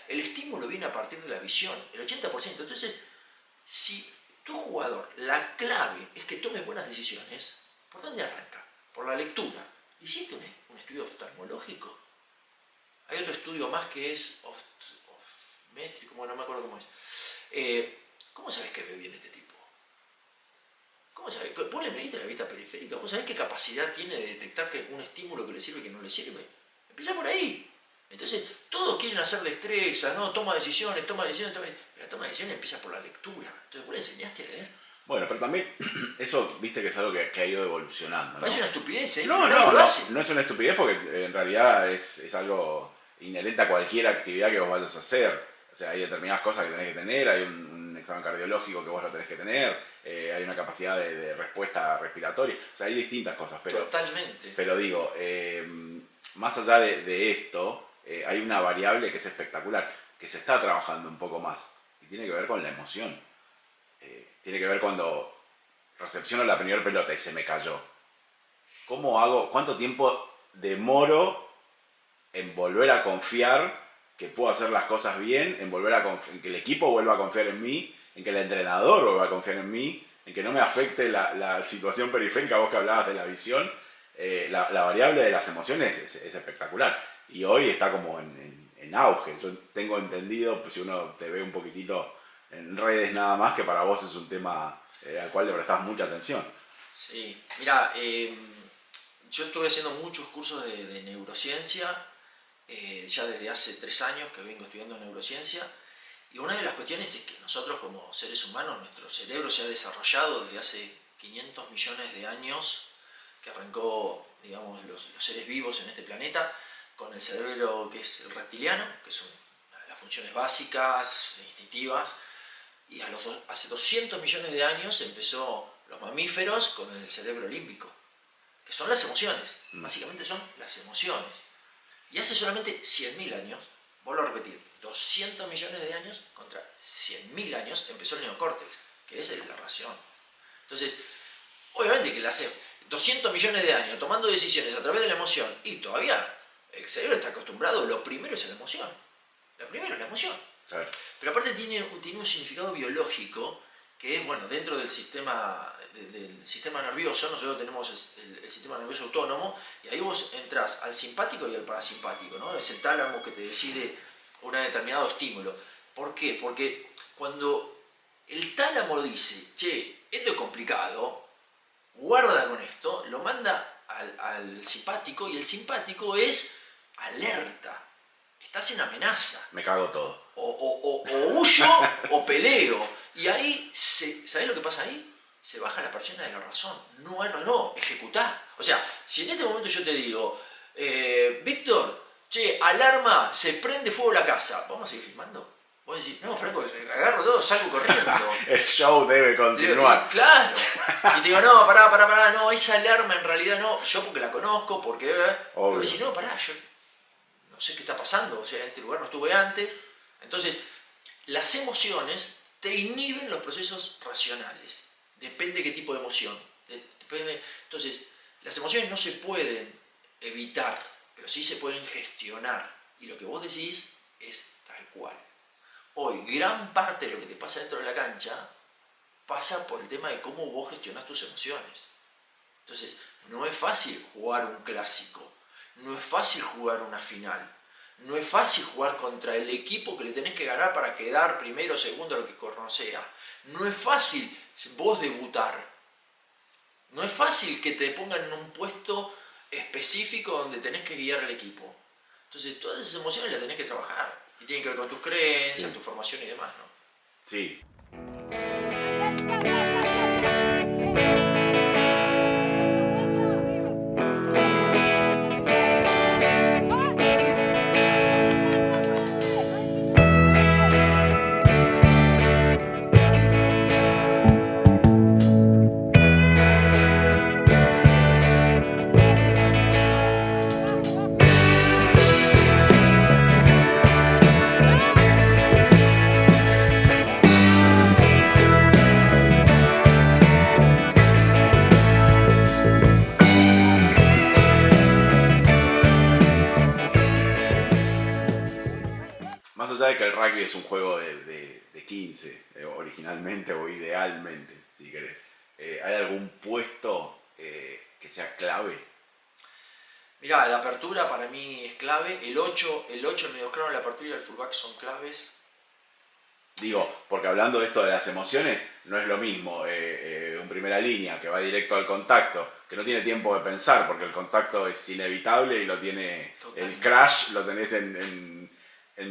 el estímulo viene a partir de la visión, el 80%. Entonces, si tu jugador, la clave es que tome buenas decisiones, ¿por dónde arranca? Por la lectura. ¿Hiciste un estudio oftalmológico? Hay otro estudio más que es métrico, bueno, no me acuerdo cómo es. ¿Cómo sabés que ve bien este tipo? ¿Cómo sabés? ¿Vos le mediste la vista periférica? ¿Vos sabés qué capacidad tiene de detectar que un estímulo que le sirve y que no le sirve? Empieza por ahí. Entonces, todos quieren hacer destreza, ¿no? Toma decisiones. Pero la toma de decisiones empieza por la lectura. Entonces, ¿vos le enseñaste a leer? Bueno, pero también eso, viste que es algo que ha ido evolucionando, ¿no? Parece una estupidez, ¿eh? No es una estupidez porque en realidad es algo inherente a cualquier actividad que vos vayas a hacer. O sea, hay determinadas cosas que tenés que tener, hay un examen cardiológico que vos lo tenés que tener, hay una capacidad de respuesta respiratoria, o sea, hay distintas cosas. Pero, totalmente. Pero digo, más allá de esto, hay una variable que es espectacular, que se está trabajando un poco más, y tiene que ver con la emoción. Tiene que ver cuando recepciono la primera pelota y se me cayó. ¿Cómo hago? ¿Cuánto tiempo demoro en volver a confiar que puedo hacer las cosas bien, en que el equipo vuelva a confiar en mí, en que el entrenador vuelva a confiar en mí, en que no me afecte la situación periférica, vos que hablabas de la visión? La variable de las emociones es espectacular. Y hoy está como en auge. Yo tengo entendido, pues si uno te ve un poquitito en redes nada más, que para vos es un tema al cual le prestás mucha atención. Sí, mira, yo estuve haciendo muchos cursos de neurociencia, ya desde hace 3 años que vengo estudiando neurociencia, y una de las cuestiones es que nosotros como seres humanos, nuestro cerebro se ha desarrollado desde hace 500 millones de años, que arrancó, digamos, los seres vivos en este planeta, con el cerebro que es el reptiliano, que son las funciones básicas, instintivas. Y hace 200 millones de años empezó los mamíferos con el cerebro límbico, que son las emociones. Básicamente son las emociones. Y hace solamente 100.000 años, vuelvo a repetir, 200 millones de años contra 100.000 años empezó el neocórtex, que es la razón. Entonces, obviamente que hace 200 millones de años tomando decisiones a través de la emoción, y todavía el cerebro está acostumbrado, lo primero es la emoción. Lo primero es la emoción. Claro. Pero aparte tiene un significado biológico que es, bueno, dentro del sistema nervioso, nosotros tenemos el sistema nervioso autónomo, y ahí vos entrás al simpático y al parasimpático, ¿no? Es el tálamo que te decide un determinado estímulo. ¿Por qué? Porque cuando el tálamo dice, che, esto es complicado, guarda con esto, lo manda al simpático, y el simpático es alerta. Estás en amenaza. Me cago todo. O huyo o peleo. Y ahí, ¿sabés lo que pasa ahí? Se baja la persiana de la razón. No, ejecutá. O sea, si en este momento yo te digo, Víctor, che, alarma, se prende fuego la casa, ¿vamos a seguir filmando? Vos decís, no, Franco, agarro todo, salgo corriendo. El show debe continuar. Claro. Y te digo, no, pará, no, esa alarma en realidad no, yo porque la conozco, porque... Y vos decís, no, pará, yo no sé qué está pasando, o sea, en este lugar no estuve antes. Entonces, las emociones te inhiben los procesos racionales. Depende qué tipo de emoción. Entonces, las emociones no se pueden evitar, pero sí se pueden gestionar. Y lo que vos decís es tal cual. Hoy, gran parte de lo que te pasa dentro de la cancha pasa por el tema de cómo vos gestionás tus emociones. Entonces, no es fácil jugar un clásico. No es fácil jugar una final. No es fácil jugar contra el equipo que le tenés que ganar para quedar primero, segundo, lo que corno sea. No es fácil vos debutar. No es fácil que te pongan en un puesto específico donde tenés que guiar al equipo. Entonces todas esas emociones las tenés que trabajar. Y tienen que ver con tus creencias, tu formación y demás, ¿no? Sí. Más allá de que el rugby es un juego de 15, originalmente o idealmente, si querés, ¿hay algún puesto que sea clave? Mirá, la apertura para mí es clave. El 8, el mediocrono, la apertura y el fullback son claves. Digo, porque hablando de esto de las emociones, no es lo mismo un primera línea que va directo al contacto, que no tiene tiempo de pensar porque el contacto es inevitable y lo tiene. Totalmente. El crash lo tenés en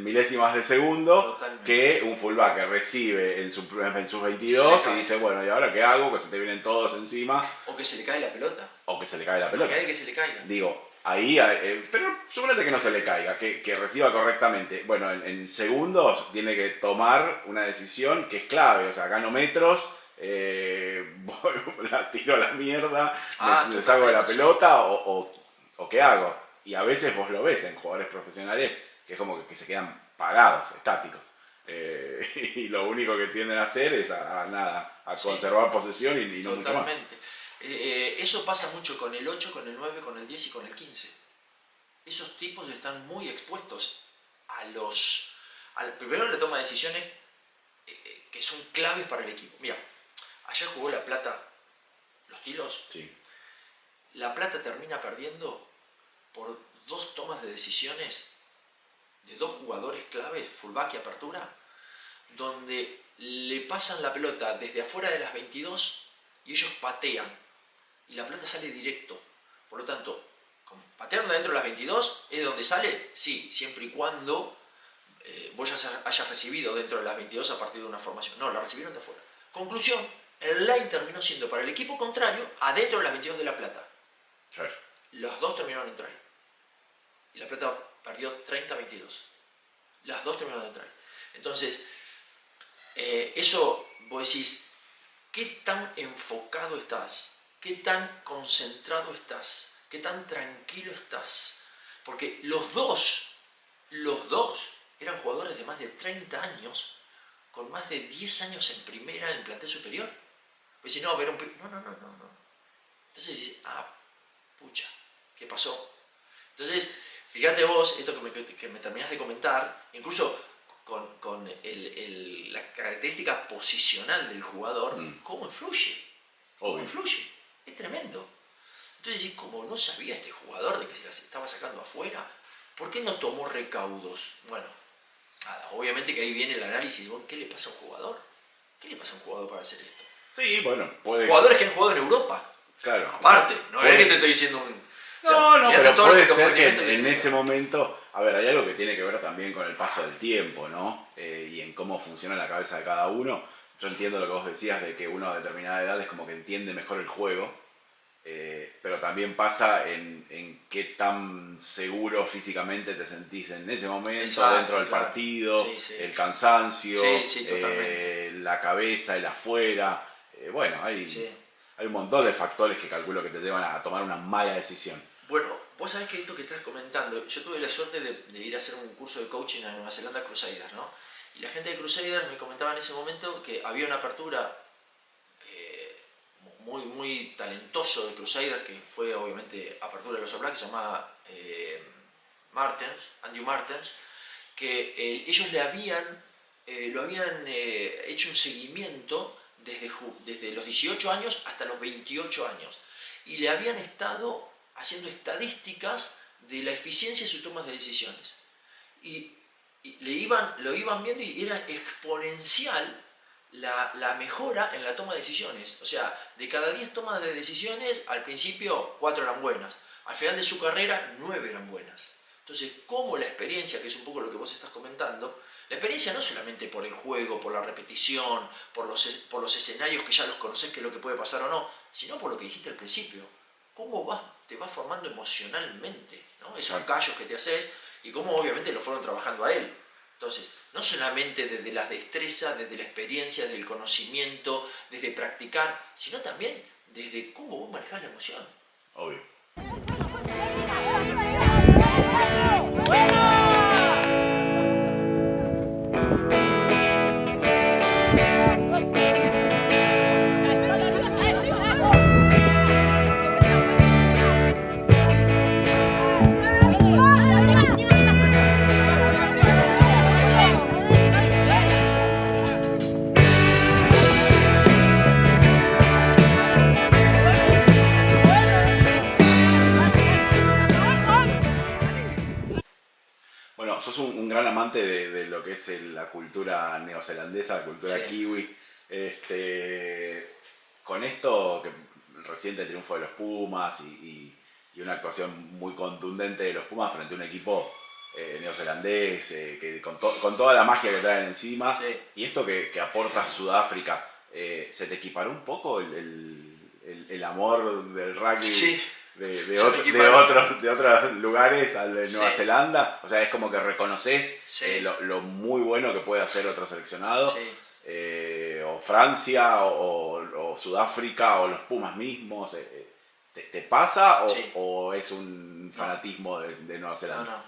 milésimas de segundo. Totalmente. Que un fullback que recibe en sus 22 y dice, bueno, ¿y ahora qué hago? Que se te vienen todos encima. O que se le cae la pelota. O que se le cae la pelota. Que se le caiga. Digo, ahí, pero suponete que no se le caiga, que reciba correctamente. Bueno, en segundos tiene que tomar una decisión que es clave, o sea, gano metros, la tiro a la mierda, le saco de la pelota o ¿qué hago? Y a veces vos lo ves en jugadores profesionales que es como que se quedan parados, estáticos. Y lo único que tienden a hacer es a conservar posesión y no mucho más. Eso pasa mucho con el 8, con el 9, con el 10 y con el 15. Esos tipos están muy expuestos primero la toma de decisiones que son claves para el equipo. Mira, ayer jugó La Plata, los Tilos. Sí. La Plata termina perdiendo por 2 tomas de decisiones de 2 jugadores claves, fullback y apertura, donde le pasan la pelota desde afuera de las 22 y ellos patean. Y la pelota sale directo. Por lo tanto, pateando dentro de las 22, ¿es donde sale? Sí, siempre y cuando vos ya hayas recibido dentro de las 22 a partir de una formación. No, la recibieron de afuera. Conclusión, el line terminó siendo para el equipo contrario adentro de las 22 de La Plata. Sí. Los 2 terminaron en try. Y La Plata perdió 30-22. Las 2 terminaron en try. Entonces, eso vos decís, ¿qué tan enfocado estás? ¿Qué tan concentrado estás? ¿Qué tan tranquilo estás? Porque los dos eran jugadores de más de 30 años, con más de 10 años en primera en plantel superior. Pues si no, a ver, no. Entonces dices, pucha, ¿qué pasó? Entonces, fíjate vos, esto que me terminás de comentar, incluso con la característica posicional del jugador, ¿cómo influye? ¿Cómo influye? Es tremendo. Entonces decís, como no sabía este jugador de que se las estaba sacando afuera, ¿por qué no tomó recaudos? Bueno, nada, obviamente que ahí viene el análisis de, ¿qué le pasa a un jugador? ¿Qué le pasa a un jugador para hacer esto? Sí, bueno, puede... Jugadores que han jugado en Europa. Claro. Aparte, no es que te estoy diciendo un... No, pero puede ser que en ese momento, a ver, hay algo que tiene que ver también con el paso del tiempo, ¿no? Y en cómo funciona la cabeza de cada uno. Yo entiendo lo que vos decías de que uno a determinada edad es como que entiende mejor el juego, pero también pasa en qué tan seguro físicamente te sentís en ese momento. Exacto, dentro del partido, el cansancio, la cabeza, el afuera. Bueno, hay un montón de factores que calculo que te llevan a tomar una mala decisión. Bueno, vos sabés que esto que estás comentando, yo tuve la suerte de ir a hacer un curso de coaching a Nueva Zelanda Crusaders, ¿no? Y la gente de Crusaders me comentaba en ese momento que había una apertura muy, muy talentoso de Crusaders, que fue obviamente apertura de los All Blacks, se llamaba Andrew Martens, que ellos lo habían hecho un seguimiento desde los 18 años hasta los 28 años. Y le habían estado haciendo estadísticas de la eficiencia de sus tomas de decisiones. y lo iban viendo y era exponencial la mejora en la toma de decisiones. O sea, de cada 10 tomas de decisiones, al principio 4 eran buenas. Al final de su carrera, 9 eran buenas. Entonces, como la experiencia, que es un poco lo que vos estás comentando, la experiencia no solamente por el juego, por la repetición, por los escenarios que ya los conocés, que es lo que puede pasar o no, sino por lo que dijiste al principio. Cómo te vas formando emocionalmente, ¿no? Esos callos que te haces y cómo obviamente lo fueron trabajando a él. Entonces, no solamente desde la destreza, desde la experiencia, desde el conocimiento, desde practicar, sino también desde cómo vos manejás la emoción. Obvio. Bueno, sos un gran amante de lo que es la cultura neozelandesa, la cultura kiwi. Con esto, que reciente triunfo de los Pumas y una actuación muy contundente de los Pumas frente a un equipo neozelandés, que con toda la magia que traen encima, y esto que aporta Sudáfrica, ¿se te equiparó un poco el amor del rugby? Sí. De otros lugares al de Nueva Zelanda? O sea, es como que reconoces lo muy bueno que puede hacer otro seleccionado. O Francia, o Sudáfrica, o los Pumas mismos. ¿Te pasa o es un fanatismo de Nueva Zelanda? No.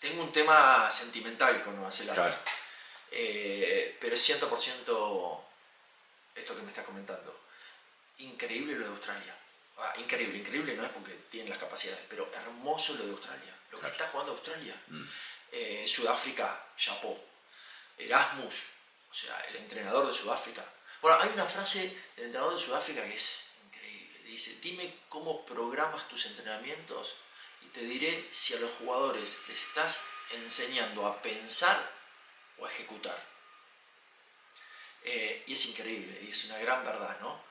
Tengo un tema sentimental con Nueva Zelanda. Claro. Pero es 100% esto que me estás comentando. Increíble lo de Australia. Increíble no es porque tienen las capacidades, pero hermoso lo de Australia, lo que está jugando Australia. Sudáfrica, chapó. Erasmus, o sea, el entrenador de Sudáfrica. Bueno, hay una frase del entrenador de Sudáfrica que es increíble. Dice, dime cómo programas tus entrenamientos y te diré si a los jugadores les estás enseñando a pensar o a ejecutar. Y es increíble, y es una gran verdad, ¿no?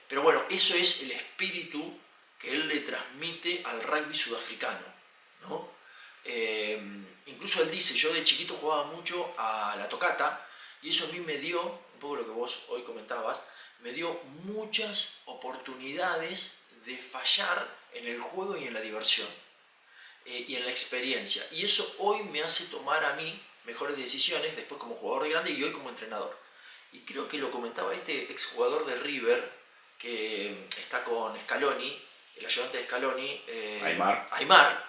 Pero bueno, eso es el espíritu que él le transmite al rugby sudafricano, ¿no? Incluso él dice, yo de chiquito jugaba mucho a la tocata y eso a mí me dio, un poco lo que vos hoy comentabas, me dio muchas oportunidades de fallar en el juego y en la diversión y en la experiencia, y eso hoy me hace tomar a mí mejores decisiones después como jugador de grande y hoy como entrenador. Y creo que lo comentaba este exjugador de River que está con Scaloni, el ayudante de Scaloni, Aimar,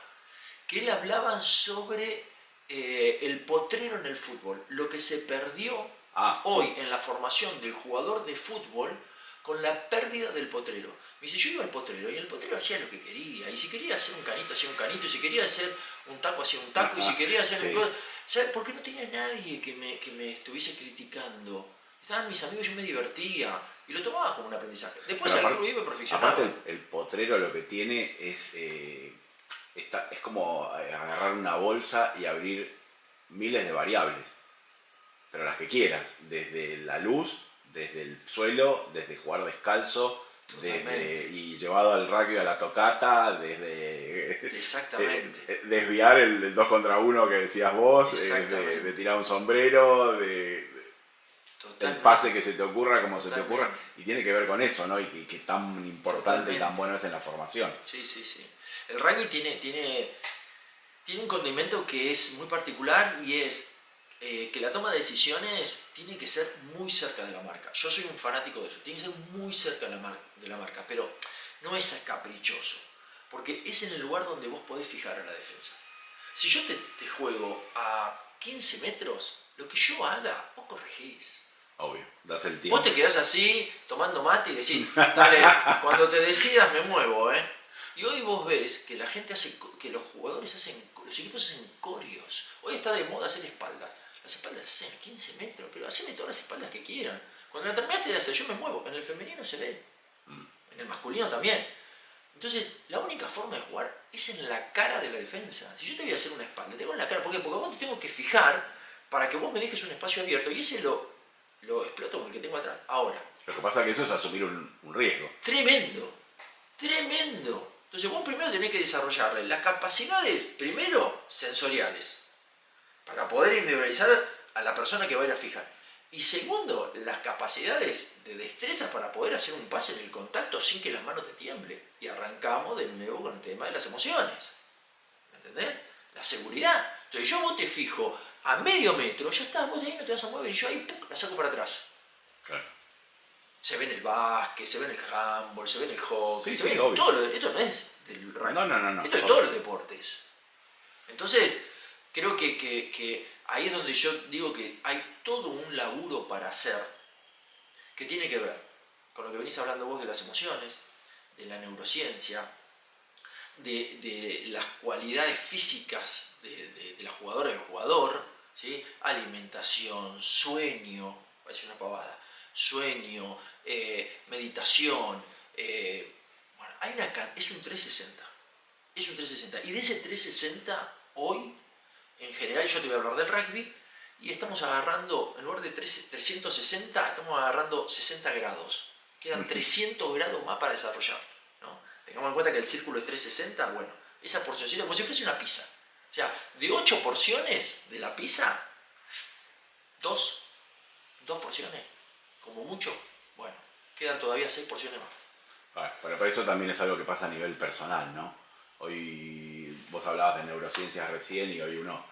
que él hablaba sobre el potrero en el fútbol, lo que se perdió hoy en la formación del jugador de fútbol con la pérdida del potrero. Me dice, yo iba al potrero y el potrero hacía lo que quería, y si quería hacer un canito hacía un canito, y si quería hacer un taco hacía un taco, y si quería hacer un... ¿Sabes? Porque no tenía nadie que me estuviese criticando. Estaban mis amigos, yo me divertía y lo tomaba como un aprendizaje. Después alguno iba perfeccionado. Aparte el potrero lo que tiene es como agarrar una bolsa y abrir miles de variables, pero las que quieras, desde la luz, desde el suelo, desde jugar descalzo, y llevado al rugby a la tocata, desde desviar el 2 contra 1 que decías vos, de tirar un sombrero, el pase que se te ocurra como se te ocurra, y tiene que ver con eso, ¿no? Y que tan importante y tan bueno es en la formación. Sí. El rugby tiene un condimento que es muy particular y es que la toma de decisiones tiene que ser muy cerca de la marca. Yo soy un fanático de eso, tiene que ser muy cerca de la marca, pero no es caprichoso, porque es en el lugar donde vos podés fijar a la defensa. Si yo te juego a 15 metros, lo que yo haga, vos corregís. Obvio, das el tiempo. Vos te quedás así, tomando mate y decís, dale, cuando te decidas me muevo, ¿eh? Y hoy vos ves que la gente que los equipos hacen coreos. Hoy está de moda hacer espaldas. Las espaldas se hacen a 15 metros, pero hacen todas las espaldas que quieran. Cuando la terminaste de hacer, yo me muevo. En el femenino se ve. En el masculino también. Entonces, la única forma de jugar es en la cara de la defensa. Si yo te voy a hacer una espalda, te hago en la cara. ¿Por qué? Porque vos te tengo que fijar para que vos me dejes un espacio abierto y ese lo exploto con el que tengo atrás. Ahora. Lo que pasa es que eso es asumir un riesgo. Tremendo. Entonces vos primero tenés que desarrollarle las capacidades, primero, sensoriales, para poder individualizar a la persona que va a ir a fijar. Y segundo, las capacidades de destreza para poder hacer un pase en el contacto sin que las manos te tiemblen. Y arrancamos de nuevo con el tema de las emociones. ¿Me entendés? La seguridad. Entonces yo vos te fijo a medio metro, ya está, vos de ahí no te vas a mover y yo ahí ¡pum!, la saco para atrás. Claro. Se ve en el básquet, se ve en el handball, se ve en el hockey, Sí, se ve en obvio. todo. Esto no es del rugby. No. Esto es de todos los deportes. Entonces, creo que ahí es donde yo digo que hay todo un laburo para hacer que tiene que ver con lo que venís hablando vos de las emociones, de la neurociencia, de las cualidades físicas de la jugadora, del jugador, ¿sí? Alimentación, sueño, parece una pavada, sueño, meditación, bueno, es un 360. Es un 360. Y de ese 360, hoy, en general, yo te voy a hablar del rugby, y estamos agarrando, en lugar de 360, estamos agarrando 60 grados. Quedan 300 grados más para desarrollar, ¿no? Tengamos en cuenta que el círculo es 360, bueno, esa porcioncita, como si fuese una pizza. O sea, de 8 porciones de la pizza, 2 porciones, como mucho, bueno, quedan todavía 6 porciones más. Bueno, pero eso también es algo que pasa a nivel personal, ¿no? Hoy vos hablabas de neurociencias recién y hoy uno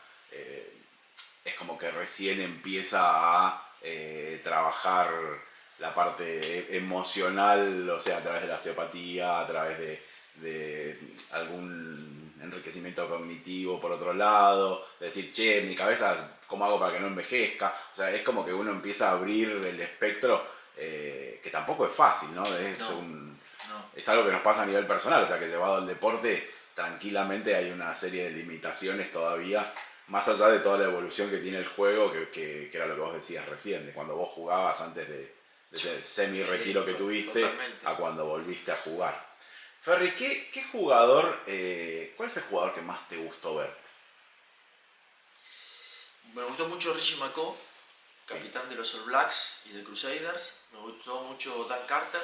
es como que recién empieza a trabajar la parte emocional, o sea, a través de la osteopatía, a través de algún enriquecimiento cognitivo por otro lado, de decir, che, mi cabeza, ¿cómo hago para que no envejezca? O sea, es como que uno empieza a abrir el espectro, que tampoco es fácil, ¿no? Es algo que nos pasa a nivel personal, o sea, que llevado al deporte, tranquilamente hay una serie de limitaciones todavía, más allá de toda la evolución que tiene el juego, que era lo que vos decías recién, de cuando vos jugabas antes de ese semi-retiro que tuviste, totalmente, a cuando volviste a jugar. Ferry, ¿qué jugador, cuál es el jugador que más te gustó ver? Me gustó mucho Richie McCaw, capitán de los All Blacks y de Crusaders. Me gustó mucho Dan Carter.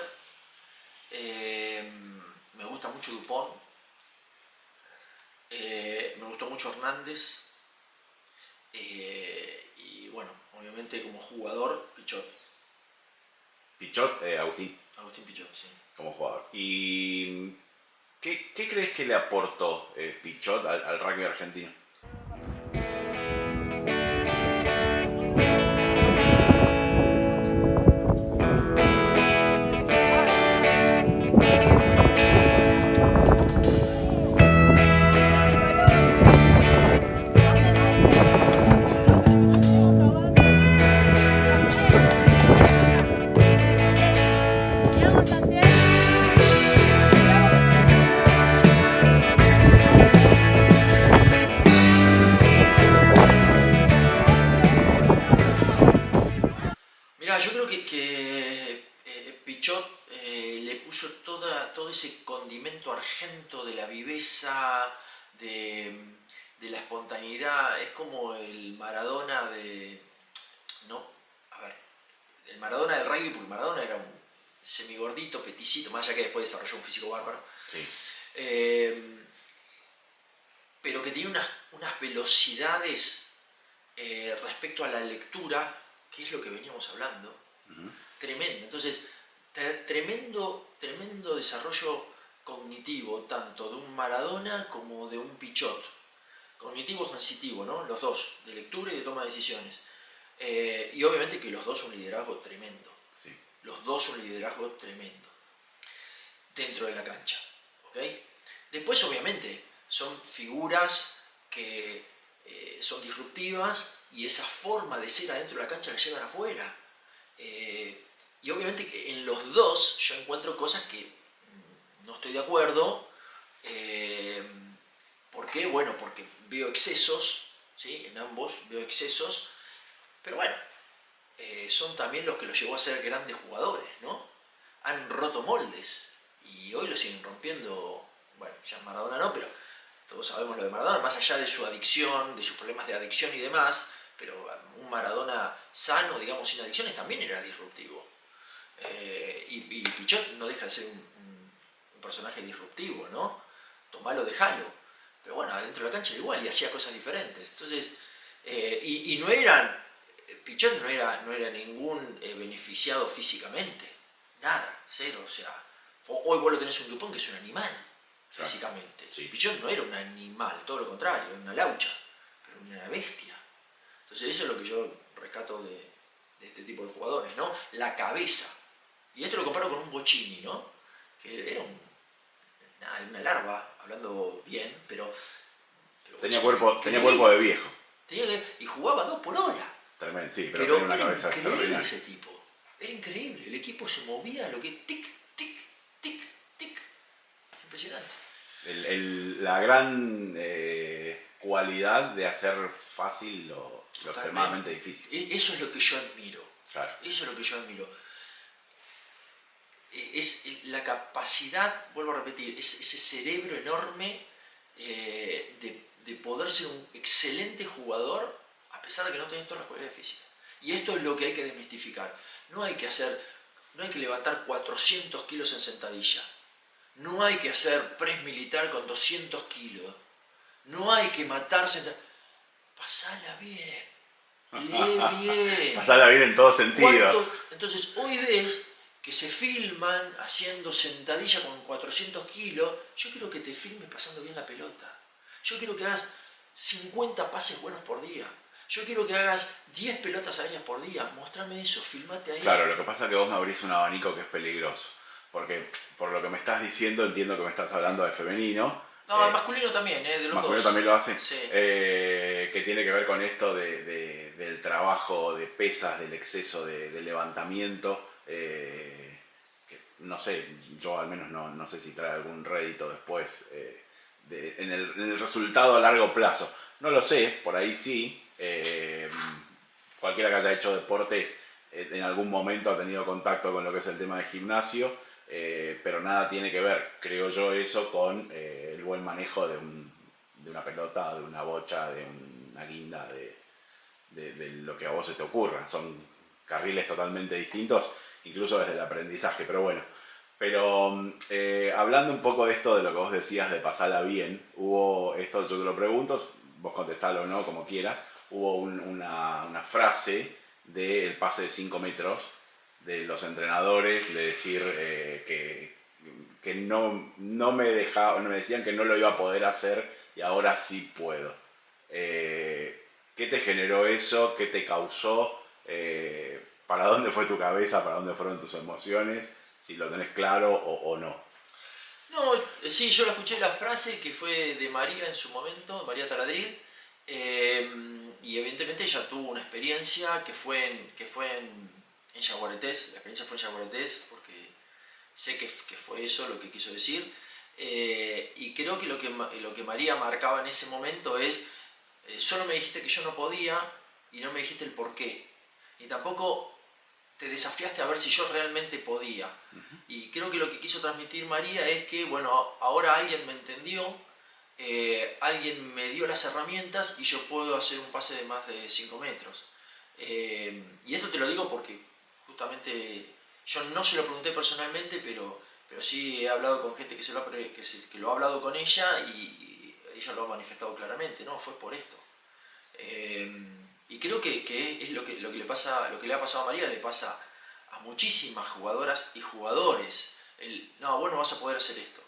Me gusta mucho Dupont. Me gustó mucho Hernández. Y bueno, obviamente como jugador, Pichot. Pichot, Agustín. Agustín Pichot, sí. Como jugador. ¿Y qué crees que le aportó Pichot al rugby argentino? Mirá, yo creo que Pichot le puso todo ese condimento argento de la viveza, de la espontaneidad. Es como el Maradona el Maradona del rugby, porque Maradona era un semigordito, peticito, más allá que después desarrolló un físico bárbaro. Sí. Pero que tiene unas velocidades respecto a la lectura, que es lo que veníamos hablando, tremendo. Entonces, tremendo desarrollo cognitivo, tanto de un Maradona como de un Pichot. Cognitivo sensitivo, ¿no? Los dos, de lectura y de toma de decisiones. Y obviamente que los dos un liderazgo tremendo. Sí. Los dos un liderazgo tremendo. Dentro de la cancha. ¿Ok? Después, obviamente, son figuras que son disruptivas y esa forma de ser adentro de la cancha la llevan afuera. Y obviamente que en los dos yo encuentro cosas que no estoy de acuerdo. ¿Por qué? Bueno, porque veo excesos, ¿sí? En ambos veo excesos, pero bueno, son también los que los llevó a ser grandes jugadores, ¿no? Han roto moldes y hoy lo siguen rompiendo ya Maradona no, pero todos sabemos lo de Maradona, más allá de su adicción, de sus problemas de adicción y demás, pero un Maradona sano, digamos, sin adicciones, también era disruptivo. Y Pichot no deja de ser un personaje disruptivo, ¿no? Tomalo, dejalo. Pero bueno, adentro de la cancha era igual y hacía cosas diferentes. Entonces, y no eran, Pichot no era ningún beneficiado físicamente. Nada, cero. O sea, hoy vos lo tenés un Dupont que es un animal, claro, físicamente. Sí. Pichot no era un animal, todo lo contrario, era una laucha, pero una bestia. Entonces eso es lo que yo rescato de este tipo de jugadores, ¿no? La cabeza. Y esto lo comparo con un Bocini, ¿no? Que era una larva, hablando bien, pero tenía cuerpo de viejo. Y jugaba 2 por hora. Tremendo, sí, pero tenía una cabeza extraordinaria. Ese tipo. Era increíble. El equipo se movía a lo que tic, tic, tic, tic. Impresionante. La gran cualidad de hacer fácil lo extremadamente difícil. Eso es lo que yo admiro. Claro. Eso es lo que yo admiro. Es la capacidad, vuelvo a repetir, es ese cerebro enorme de poder ser un excelente jugador a pesar de que no tenés todas las cualidades físicas. Y esto es lo que hay que desmistificar. No hay que levantar 400 kilos en sentadilla. No hay que hacer press militar con 200 kilos. No hay que matarse. Pasala bien. Lee bien. Pasala bien en todo sentido. Entonces, hoy ves que se filman haciendo sentadilla con 400 kilos. Yo quiero que te filmes pasando bien la pelota. Yo quiero que hagas 50 pases buenos por día. Yo quiero que hagas 10 pelotas aéreas por día. Mostrame eso, filmate ahí. Claro, lo que pasa es que vos me abrís un abanico que es peligroso. Porque por lo que me estás diciendo, entiendo que me estás hablando de femenino. No, el masculino también, de los masculino dos. También lo hace. Sí. Que tiene que ver con esto del trabajo de pesas, del exceso de levantamiento. Que no sé, yo al menos no sé si trae algún rédito después en el resultado a largo plazo. No lo sé, por ahí sí. Cualquiera que haya hecho deportes en algún momento ha tenido contacto con lo que es el tema de gimnasio, pero nada tiene que ver, creo yo, eso con el buen manejo de una pelota, de una bocha, de una guinda, de lo que a vos se te ocurra. Son carriles totalmente distintos, incluso desde el aprendizaje, pero bueno. Pero hablando un poco de esto, de lo que vos decías de pasarla bien, hubo esto, yo te lo pregunto, vos contestalo o no, como quieras, hubo una frase del pase de 5 metros de los entrenadores, de decir que no me decían que no lo iba a poder hacer y ahora sí puedo. ¿Qué te generó eso? ¿Qué te causó? ¿Para dónde fue tu cabeza? ¿Para dónde fueron tus emociones? Si lo tenés claro o no. No, sí, yo la escuché la frase que fue de María en su momento, María Taladrid, y evidentemente ella tuvo una experiencia que fue en Yaguaretés, la experiencia fue en Yaguaretés porque sé que fue eso lo que quiso decir, y creo que lo que María marcaba en ese momento es, solo me dijiste que yo no podía y no me dijiste el por qué, y tampoco te desafiaste a ver si yo realmente podía. Y creo que lo que quiso transmitir María es que, bueno, ahora alguien me entendió, alguien me dio las herramientas y yo puedo hacer un pase de más de 5 metros. Y esto te lo digo porque justamente yo no se lo pregunté personalmente, pero sí he hablado con gente que lo ha hablado con ella y ella lo ha manifestado claramente, ¿no? Fue por esto. Y creo que es lo que le ha pasado a María, le pasa a muchísimas jugadoras y jugadores. No, vos no vas a poder hacer esto.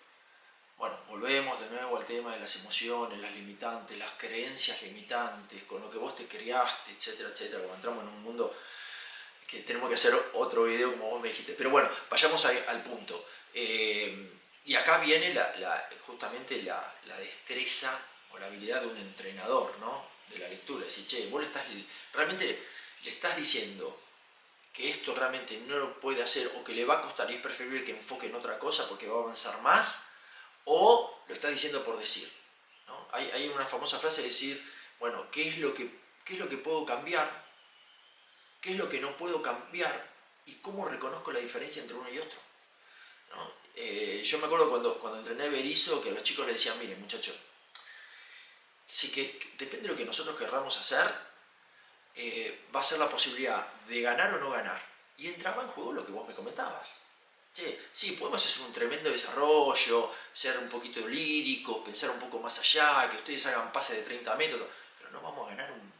Bueno, volvemos de nuevo al tema de las emociones, las limitantes, las creencias limitantes, con lo que vos te criaste, etcétera, etcétera. Cuando entramos en un mundo que tenemos que hacer otro video como vos me dijiste. Pero bueno, vayamos al punto. Y acá viene justamente la destreza o la habilidad de un entrenador, ¿no? De la lectura, decir, che, vos realmente le estás diciendo que esto realmente no lo puede hacer o que le va a costar y es preferible que enfoque en otra cosa porque va a avanzar más, o lo estás diciendo por decir, ¿no? Hay una famosa frase de decir, bueno, ¿qué es lo que puedo cambiar? ¿Qué es lo que no puedo cambiar? ¿Y cómo reconozco la diferencia entre uno y otro? ¿No? Yo me acuerdo cuando entrené Berizo que a los chicos les decían, miren muchachos, si que depende de lo que nosotros querramos hacer, va a ser la posibilidad de ganar o no ganar. Y entraba en juego lo que vos me comentabas. Che, sí, podemos hacer un tremendo desarrollo, ser un poquito líricos, pensar un poco más allá, que ustedes hagan pases de 30 metros, pero no vamos a ganar un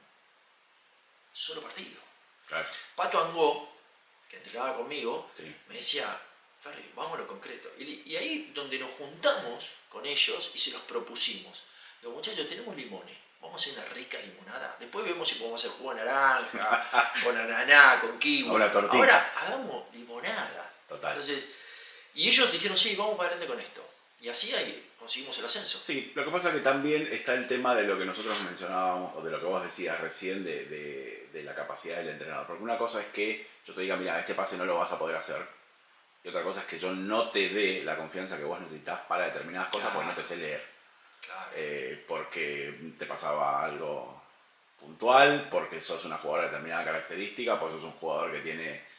solo partido. Claro. Pato Angó, que entrenaba conmigo, Sí. me decía, Ferry, vamos a lo concreto. Y ahí donde nos juntamos con ellos y se los propusimos. Digo, muchachos, tenemos limones, vamos a hacer una rica limonada. Después vemos si podemos hacer jugo de naranja, con ananá, con kiwi. Una tortilla. Ahora hagamos limonada. Total. Entonces, y ellos dijeron, sí, vamos para adelante con esto. Y así ahí conseguimos el ascenso. Sí, lo que pasa es que también está el tema de lo que nosotros mencionábamos, o de lo que vos decías recién, de la capacidad del entrenador. Porque una cosa es que yo te diga, mira, este pase no lo vas a poder hacer. Y otra cosa es que yo no te dé la confianza que vos necesitas para determinadas cosas porque no te sé leer. Claro. Porque te pasaba algo puntual, porque sos una jugadora de determinada característica, porque sos un jugador que tiene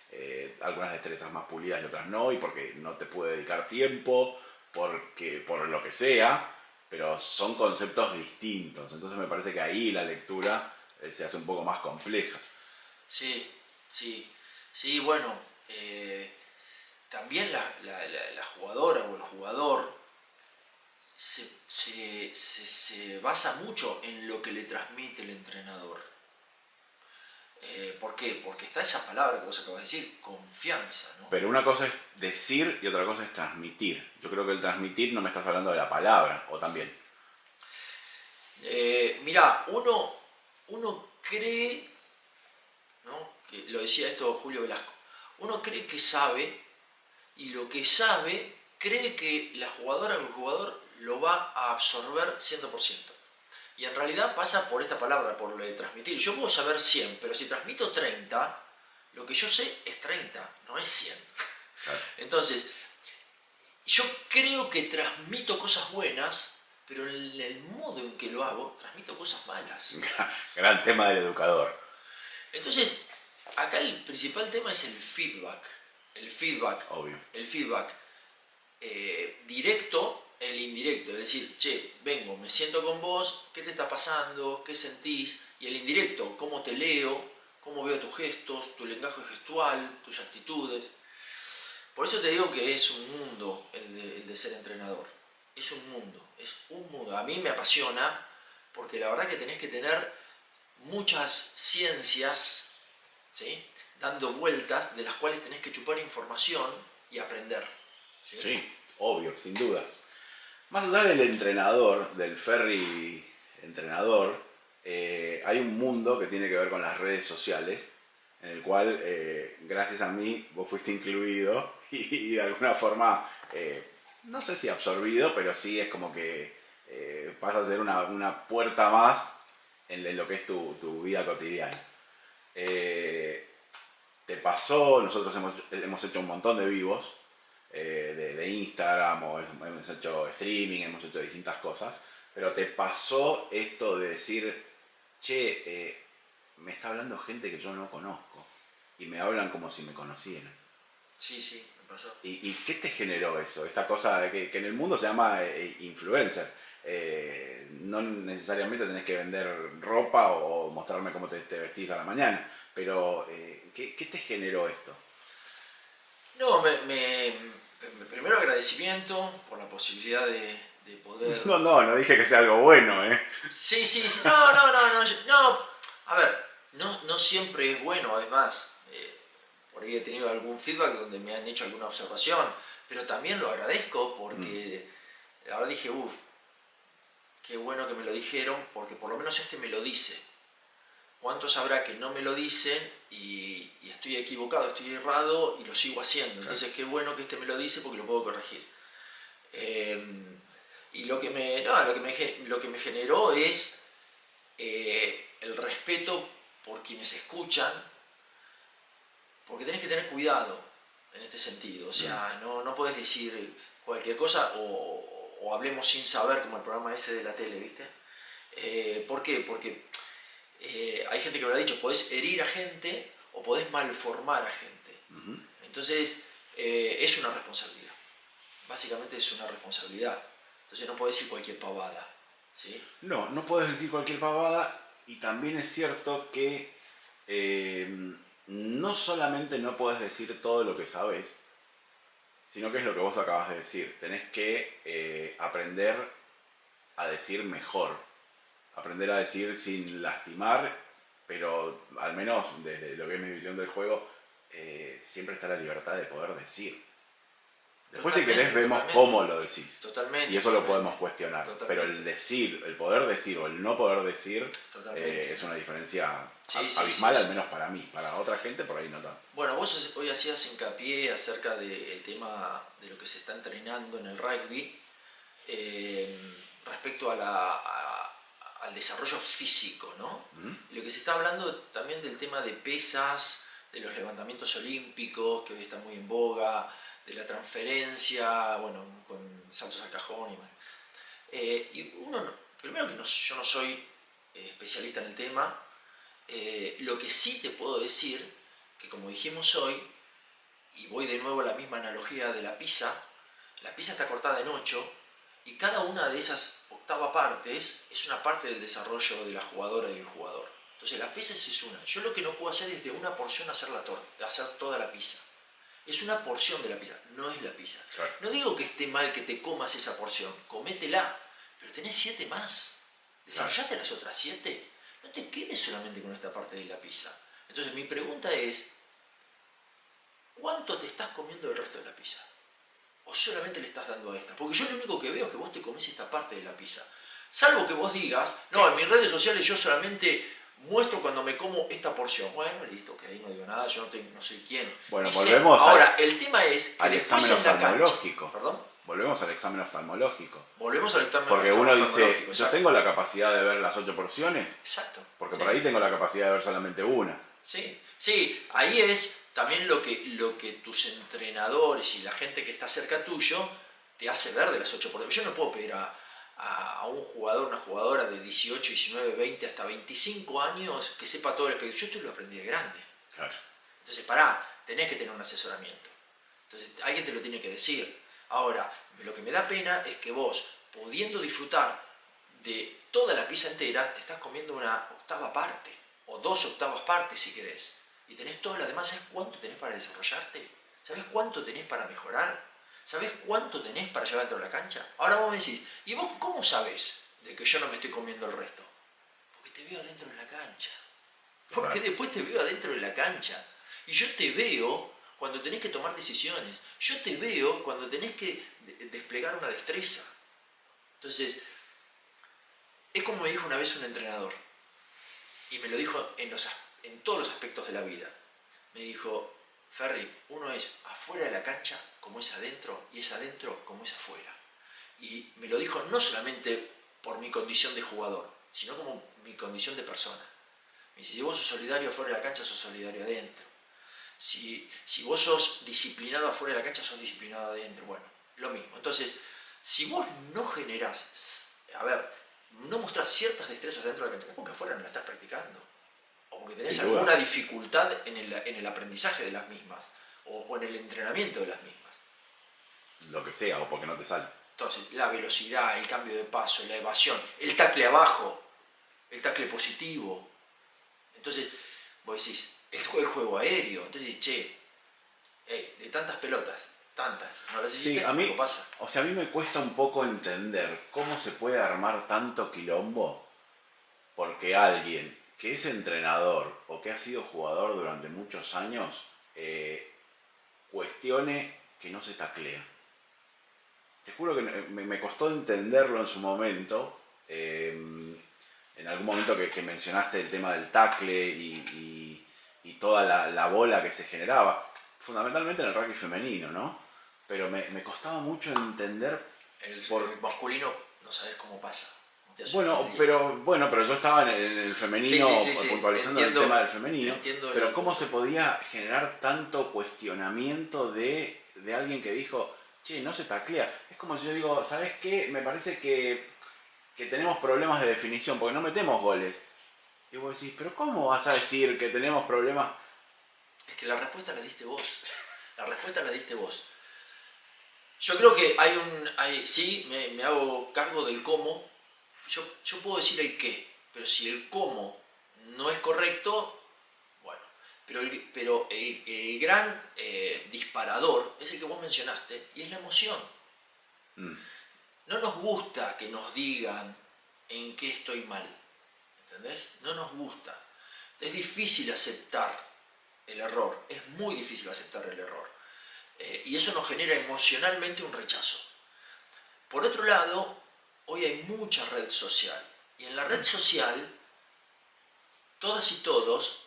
algunas destrezas más pulidas y otras no, y porque no te puede dedicar tiempo, porque por lo que sea, pero son conceptos distintos. Entonces me parece que ahí la lectura se hace un poco más compleja. Sí, bueno, también la jugadora o el jugador se basa mucho en lo que le transmite el entrenador. ¿Por qué? Porque está esa palabra que vos acabas de decir, confianza, ¿no? Pero una cosa es decir y otra cosa es transmitir. Yo creo que el transmitir no me estás hablando de la palabra, o también. Mirá, uno cree, ¿no? Que lo decía esto Julio Velasco, uno cree que sabe, y lo que sabe, cree que la jugadora o el jugador lo va a absorber 100%. Y en realidad pasa por esta palabra, por lo de transmitir. Yo puedo saber 100, pero si transmito 30, lo que yo sé es 30, no es 100. Claro. Entonces, yo creo que transmito cosas buenas, pero en el modo en que lo hago, transmito cosas malas. Gran tema del educador. Entonces, acá el principal tema es el feedback. Obvio. El feedback directo, el indirecto. Es decir, che, vengo, me siento con vos, ¿qué te está pasando? ¿Qué sentís? Y el indirecto, ¿cómo te leo? ¿Cómo veo tus gestos, tu lenguaje gestual, tus actitudes? Por eso te digo que es un mundo el de ser entrenador. Es un mundo. A mí me apasiona porque la verdad que tenés que tener muchas ciencias, ¿sí?, dando vueltas, de las cuales tenés que chupar información y aprender. Sí, obvio, sin dudas. Más allá del entrenador, del Ferry entrenador, hay un mundo que tiene que ver con las redes sociales, en el cual, gracias a mí, vos fuiste incluido y de alguna forma, no sé si absorbido, pero sí es como que pasa a ser una puerta más en lo que es tu vida cotidiana. Te pasó, nosotros hemos hecho un montón de vivos, de Instagram, o hemos hecho streaming, hemos hecho distintas cosas, pero te pasó esto de decir, che, me está hablando gente que yo no conozco y me hablan como si me conocieran. Sí, me pasó. ¿Y qué te generó eso? Esta cosa de que en el mundo se llama influencer. No necesariamente tenés que vender ropa o mostrarme cómo te vestís a la mañana, pero ¿qué te generó esto? No, primero agradecimiento por la posibilidad de poder... No dije que sea algo bueno, ¿eh? Sí. No, a ver, no siempre es bueno, además, por ahí he tenido algún feedback donde me han hecho alguna observación, pero también lo agradezco porque ahora dije, qué bueno que me lo dijeron, porque por lo menos este me lo dice. ¿Cuántos habrá que no me lo dicen y estoy equivocado, estoy errado y lo sigo haciendo? Entonces qué bueno que este me lo dice porque lo puedo corregir. Y lo que me generó es el respeto por quienes escuchan, porque tenés que tener cuidado en este sentido. O sea, no podés decir cualquier cosa o hablemos sin saber, como el programa ese de la tele, ¿viste? ¿Por qué? Porque hay gente que me lo ha dicho, podés herir a gente o podés malformar a gente. Entonces, es una responsabilidad. básicamente es una responsabilidad. Entonces no podés decir cualquier pavada, ¿sí? No puedes decir cualquier pavada, y también es cierto que no solamente no puedes decir todo lo que sabes, sino que es lo que vos acabas de decir. Tenés que aprender a decir mejor, aprender a decir sin lastimar, pero al menos desde lo que es mi visión del juego, siempre está la libertad de poder decir. Después si querés vemos cómo lo decís. Totalmente. Y eso lo podemos cuestionar. Pero el decir, el poder decir o el no poder decir es una diferencia abismal, al menos para mí. Para otra gente por ahí no tanto. Bueno, vos hoy hacías hincapié acerca del tema de lo que se está entrenando en el rugby respecto al desarrollo físico, ¿no? Lo que se está hablando también del tema de pesas, de los levantamientos olímpicos, que hoy está muy en boga, de la transferencia, bueno, con saltos al cajón y más. Y uno, primero que yo no soy especialista en el tema, lo que sí te puedo decir, que como dijimos hoy, y voy de nuevo a la misma analogía de la pizza está cortada en 8, y cada una de esas octava partes es una parte del desarrollo de la jugadora y el jugador. Entonces la pizza es una. Yo lo que no puedo hacer es de una porción hacer toda la pizza. Es una porción de la pizza, no es la pizza. Claro. No digo que esté mal que te comas esa porción, cométela, pero tenés 7 más. Desarrollate las otras 7. No te quedes solamente con esta parte de la pizza. Entonces mi pregunta es, ¿cuánto te estás comiendo del resto de la pizza? ¿O solamente le estás dando a esta? Porque yo lo único que veo es que vos te comés esta parte de la pizza. Salvo que vos digas, no, en mis redes sociales yo solamente muestro cuando me como esta porción. Bueno, listo, ok, no digo nada, yo no soy quién. Bueno, volvemos ahora, el tema es que al examen oftalmológico. ¿Perdón? Volvemos al examen oftalmológico. Volvemos al examen Porque uno dice, oftalmológico. yo tengo la capacidad de ver las 8 porciones. Exacto. Porque por ahí tengo la capacidad de ver solamente una. Sí, ahí es también lo que tus entrenadores y la gente que está cerca tuyo te hace ver de las 8 porciones. Yo no puedo pedir a un jugador, una jugadora de 18, 19, 20, hasta 25 años que sepa todo el espectro. Yo esto lo aprendí de grande. Claro. Entonces, tenés que tener un asesoramiento. Entonces, alguien te lo tiene que decir. Ahora, lo que me da pena es que vos, pudiendo disfrutar de toda la pizza entera, te estás comiendo una octava parte, o 2 octavas partes si querés. Y tenés todo lo demás. ¿Sabés cuánto tenés para desarrollarte? ¿Sabés cuánto tenés para mejorar? ¿Sabés cuánto tenés para llevar dentro de la cancha? Ahora vos me decís, ¿y vos cómo sabés de que yo no me estoy comiendo el resto? Porque te veo adentro de la cancha. Porque después te veo adentro de la cancha. Y yo te veo cuando tenés que tomar decisiones. Yo te veo cuando tenés que desplegar una destreza. Entonces, es como me dijo una vez un entrenador. Y me lo dijo en todos los aspectos de la vida. Me dijo, Ferry, uno es afuera de la cancha como es adentro, y es adentro como es afuera. Y me lo dijo no solamente por mi condición de jugador, sino como mi condición de persona. Me dice, si vos sos solidario afuera de la cancha, sos solidario adentro. Si vos sos disciplinado afuera de la cancha, sos disciplinado adentro. Bueno, lo mismo. Entonces, si vos no generás, no mostrás ciertas destrezas dentro de la cancha, es porque afuera no la estás practicando. O porque tenés alguna dificultad en el aprendizaje de las mismas, o en el entrenamiento de las mismas. Lo que sea, o porque no te sale. Entonces, la velocidad, el cambio de paso, la evasión, el tackle abajo, el tackle positivo. Entonces, vos decís, el juego aéreo. Entonces, de tantas pelotas, no las hiciste, a mí, pasa. O sea, a mí me cuesta un poco entender cómo se puede armar tanto quilombo porque alguien que es entrenador o que ha sido jugador durante muchos años cuestione que no se taclea. Te juro que me costó entenderlo en su momento. En algún momento que mencionaste el tema del tackle y toda la bola que se generaba, fundamentalmente en el rugby femenino, ¿no? Pero me costaba mucho entender. El masculino no sabes cómo pasa. Bueno, pero yo estaba en el femenino, puntualizando el tema del femenino, pero cómo se podía generar tanto cuestionamiento de alguien que dijo, che, no se taclea. Es como si yo digo, ¿sabes qué? Me parece que tenemos problemas de definición, porque no metemos goles. Y vos decís, ¿pero cómo vas a decir que tenemos problemas? Es que la respuesta la diste vos. Yo creo que sí, me hago cargo del cómo. Yo puedo decir el qué, pero si el cómo no es correcto, bueno. Pero el gran disparador es el que vos mencionaste, y es la emoción. Mm. No nos gusta que nos digan en qué estoy mal, ¿entendés? No nos gusta. Es difícil aceptar el error, es muy difícil aceptar el error. Y eso nos genera emocionalmente un rechazo. Por otro lado, hoy hay mucha red social. Y en la red social, todas y todos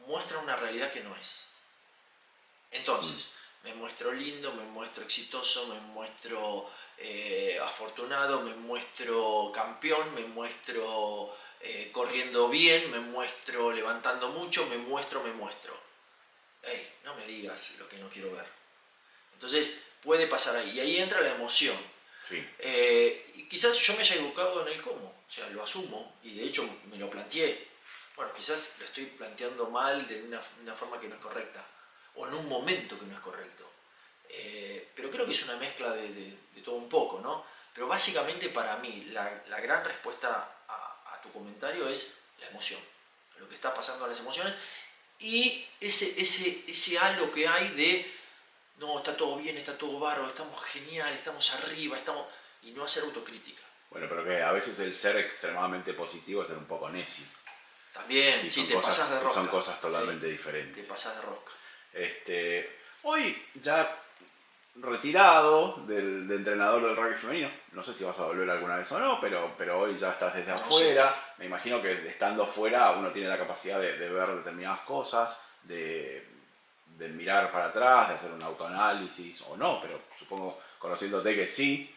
muestran una realidad que no es. Entonces, me muestro lindo, me muestro exitoso, me muestro afortunado, me muestro campeón, me muestro corriendo bien, me muestro levantando mucho, me muestro. Ey, no me digas lo que no quiero ver. Entonces, puede pasar ahí. Y ahí entra la emoción. Sí. Y quizás yo me haya equivocado en el cómo, o sea, lo asumo y de hecho me lo planteé. Bueno, quizás lo estoy planteando mal de una forma que no es correcta o en un momento que no es correcto. Pero creo que es una mezcla de todo un poco, ¿no? Pero básicamente para mí la gran respuesta a tu comentario es la emoción, lo que está pasando a las emociones y ese halo que hay de no, está todo bien, está todo bárbaro, estamos genial, estamos arriba, y no hacer autocrítica. Bueno, pero que a veces el ser extremadamente positivo es ser un poco necio. También, Y sí, son te cosas, pasas de rosca. son cosas totalmente Sí, diferentes. te pasas de rosca. Hoy ya retirado de entrenador del rugby femenino, no sé si vas a volver alguna vez o no, pero hoy ya estás desde afuera. Me imagino que estando afuera uno tiene la capacidad de ver determinadas cosas, de mirar para atrás, de hacer un autoanálisis o no, pero supongo, conociéndote, que sí.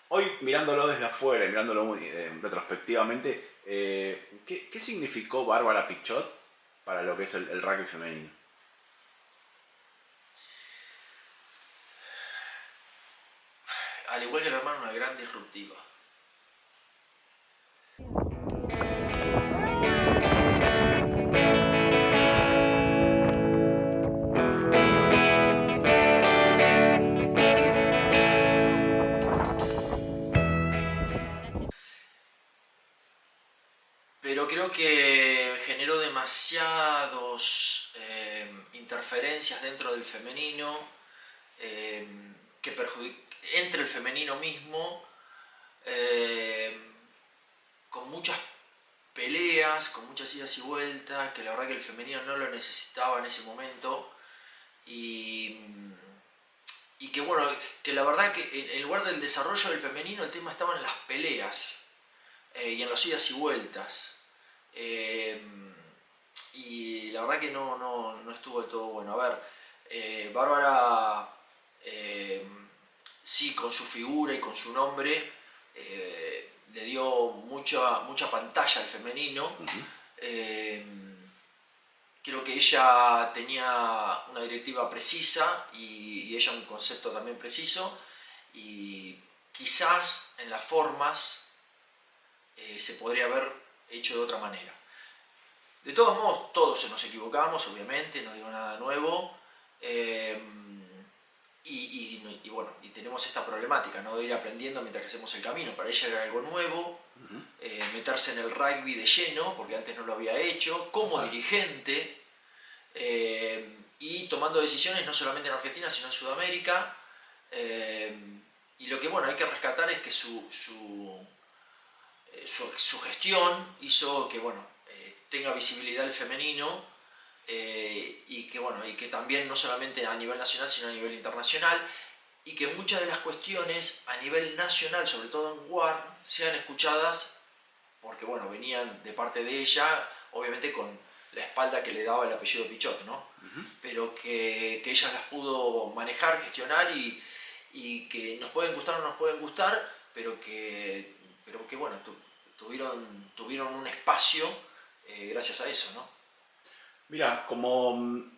Hoy mirándolo desde afuera y mirándolo muy, retrospectivamente, ¿qué significó Bárbara Pichot para lo que es el rugby femenino? Al igual que el hermano, una gran disruptiva. Pero creo que generó demasiados interferencias dentro del femenino, que entre el femenino mismo, con muchas peleas, con muchas idas y vueltas, que la verdad que el femenino no lo necesitaba en ese momento, y que bueno, que la verdad que en lugar del desarrollo del femenino el tema estaba en las peleas y en las idas y vueltas. Y la verdad que no estuvo del todo bueno. A ver, Bárbara, sí, con su figura y con su nombre, le dio mucha pantalla al femenino. Creo que ella tenía una directiva precisa y ella un concepto también preciso, y quizás en las formas se podría haber hecho de otra manera. De todos modos, todos nos equivocamos, obviamente, no digo nada nuevo, y bueno, y tenemos esta problemática, ¿no? De ir aprendiendo mientras que hacemos el camino. Para ella era algo nuevo, meterse en el rugby de lleno, porque antes no lo había hecho, como dirigente, y tomando decisiones no solamente en Argentina, sino en Sudamérica. Y lo que bueno hay que rescatar es que su gestión hizo que bueno tenga visibilidad el femenino, y que también no solamente a nivel nacional sino a nivel internacional, y que muchas de las cuestiones a nivel nacional, sobre todo en WAR, sean escuchadas porque bueno venían de parte de ella, obviamente con la espalda que le daba el apellido Pichot, ¿no? Pero que ella las pudo manejar, gestionar, y que nos pueden gustar o no nos pueden gustar, pero que bueno, tuvieron un espacio gracias a eso, ¿no? Mira, como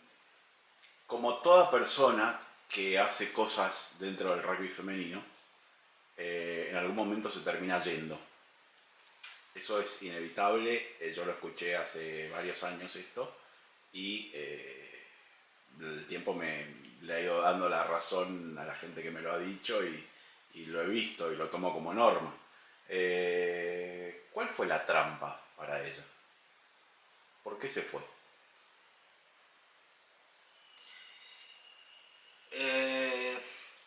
toda persona que hace cosas dentro del rugby femenino, en algún momento se termina yendo. Eso es inevitable, yo lo escuché hace varios años esto, y el tiempo me le he ido dando la razón a la gente que me lo ha dicho y lo he visto y lo tomo como norma. ¿Cuál fue la trampa para ella? ¿Por qué se fue?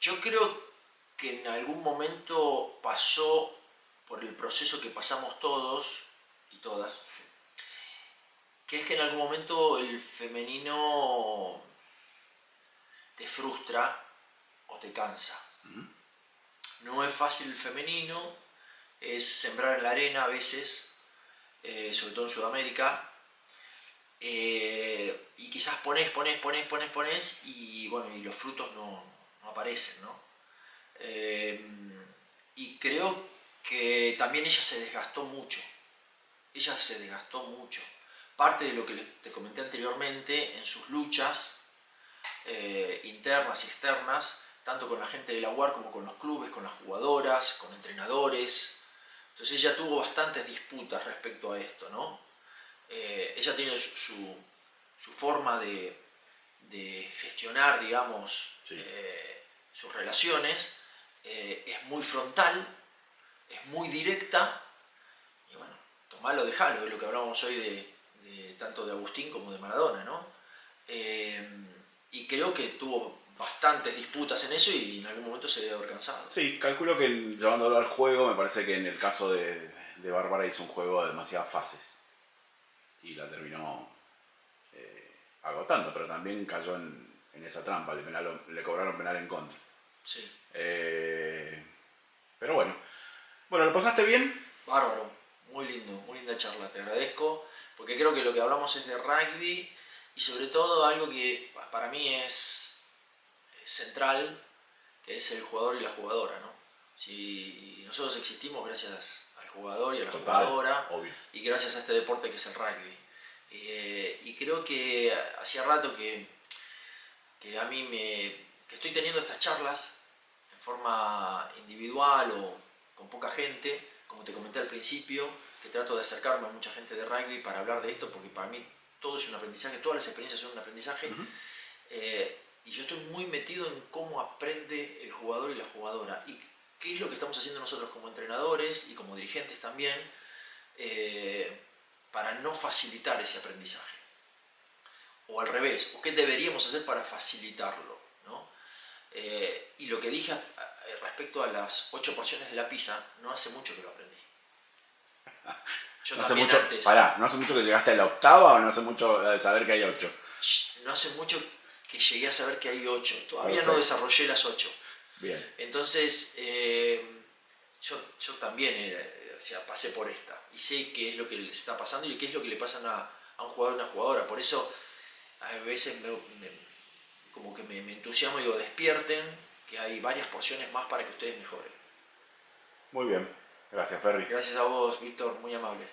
Yo creo que en algún momento pasó por el proceso que pasamos todos y todas, que es que en algún momento el femenino te frustra o te cansa. No es fácil el femenino, es sembrar en la arena a veces, sobre todo en Sudamérica, y quizás pones y bueno, y los frutos no aparecen, ¿no? Y creo que también ella se desgastó mucho. Parte de lo que te comenté anteriormente en sus luchas internas y externas, tanto con la gente de la UAR como con los clubes, con las jugadoras, con entrenadores. Entonces ella tuvo bastantes disputas respecto a esto, ¿no? Ella tiene su forma de gestionar, digamos, sí. Sus relaciones, es muy frontal, es muy directa, y bueno, tomalo, dejalo, es lo que hablábamos hoy de tanto de Agustín como de Maradona, ¿no? Y creo que tuvo bastantes disputas en eso y en algún momento se debe haber cansado. Sí, calculo que llevándolo al juego, me parece que en el caso de Bárbara hizo un juego de demasiadas fases y la terminó agotando, pero también cayó en esa trampa, le cobraron penal en contra. Sí. Pero bueno, ¿lo pasaste bien? Bárbaro, muy lindo, muy linda charla, te agradezco, porque creo que lo que hablamos es de rugby y sobre todo algo que para mí es central, que es el jugador y la jugadora, ¿no? Si nosotros existimos gracias al jugador y a la jugadora, obvio. Y gracias a este deporte que es el rugby. Y creo que hacía rato que a mí que estoy teniendo estas charlas en forma individual o con poca gente, como te comenté al principio, que trato de acercarme a mucha gente de rugby para hablar de esto, porque para mí todo es un aprendizaje, todas las experiencias son un aprendizaje. Y yo estoy muy metido en cómo aprende el jugador y la jugadora y qué es lo que estamos haciendo nosotros como entrenadores y como dirigentes también para no facilitar ese aprendizaje, o al revés, o qué deberíamos hacer para facilitarlo, ¿no? Y lo que dije respecto a las 8 porciones de la pizza, no hace mucho que lo aprendí. Yo no también hace mucho, antes. ¿no hace mucho que llegaste a la octava o no hace mucho de saber que hay 8? No hace mucho que llegué a saber que hay 8. Todavía Perfecto. no desarrollé las 8. Bien. Entonces, yo también pasé por esta. Y sé qué es lo que les está pasando y qué es lo que le pasa a un jugador o una jugadora. Por eso, a veces como que me entusiasmo y digo, despierten, que hay varias porciones más para que ustedes mejoren. Muy bien. Gracias, Ferry. Gracias a vos, Víctor, muy amable.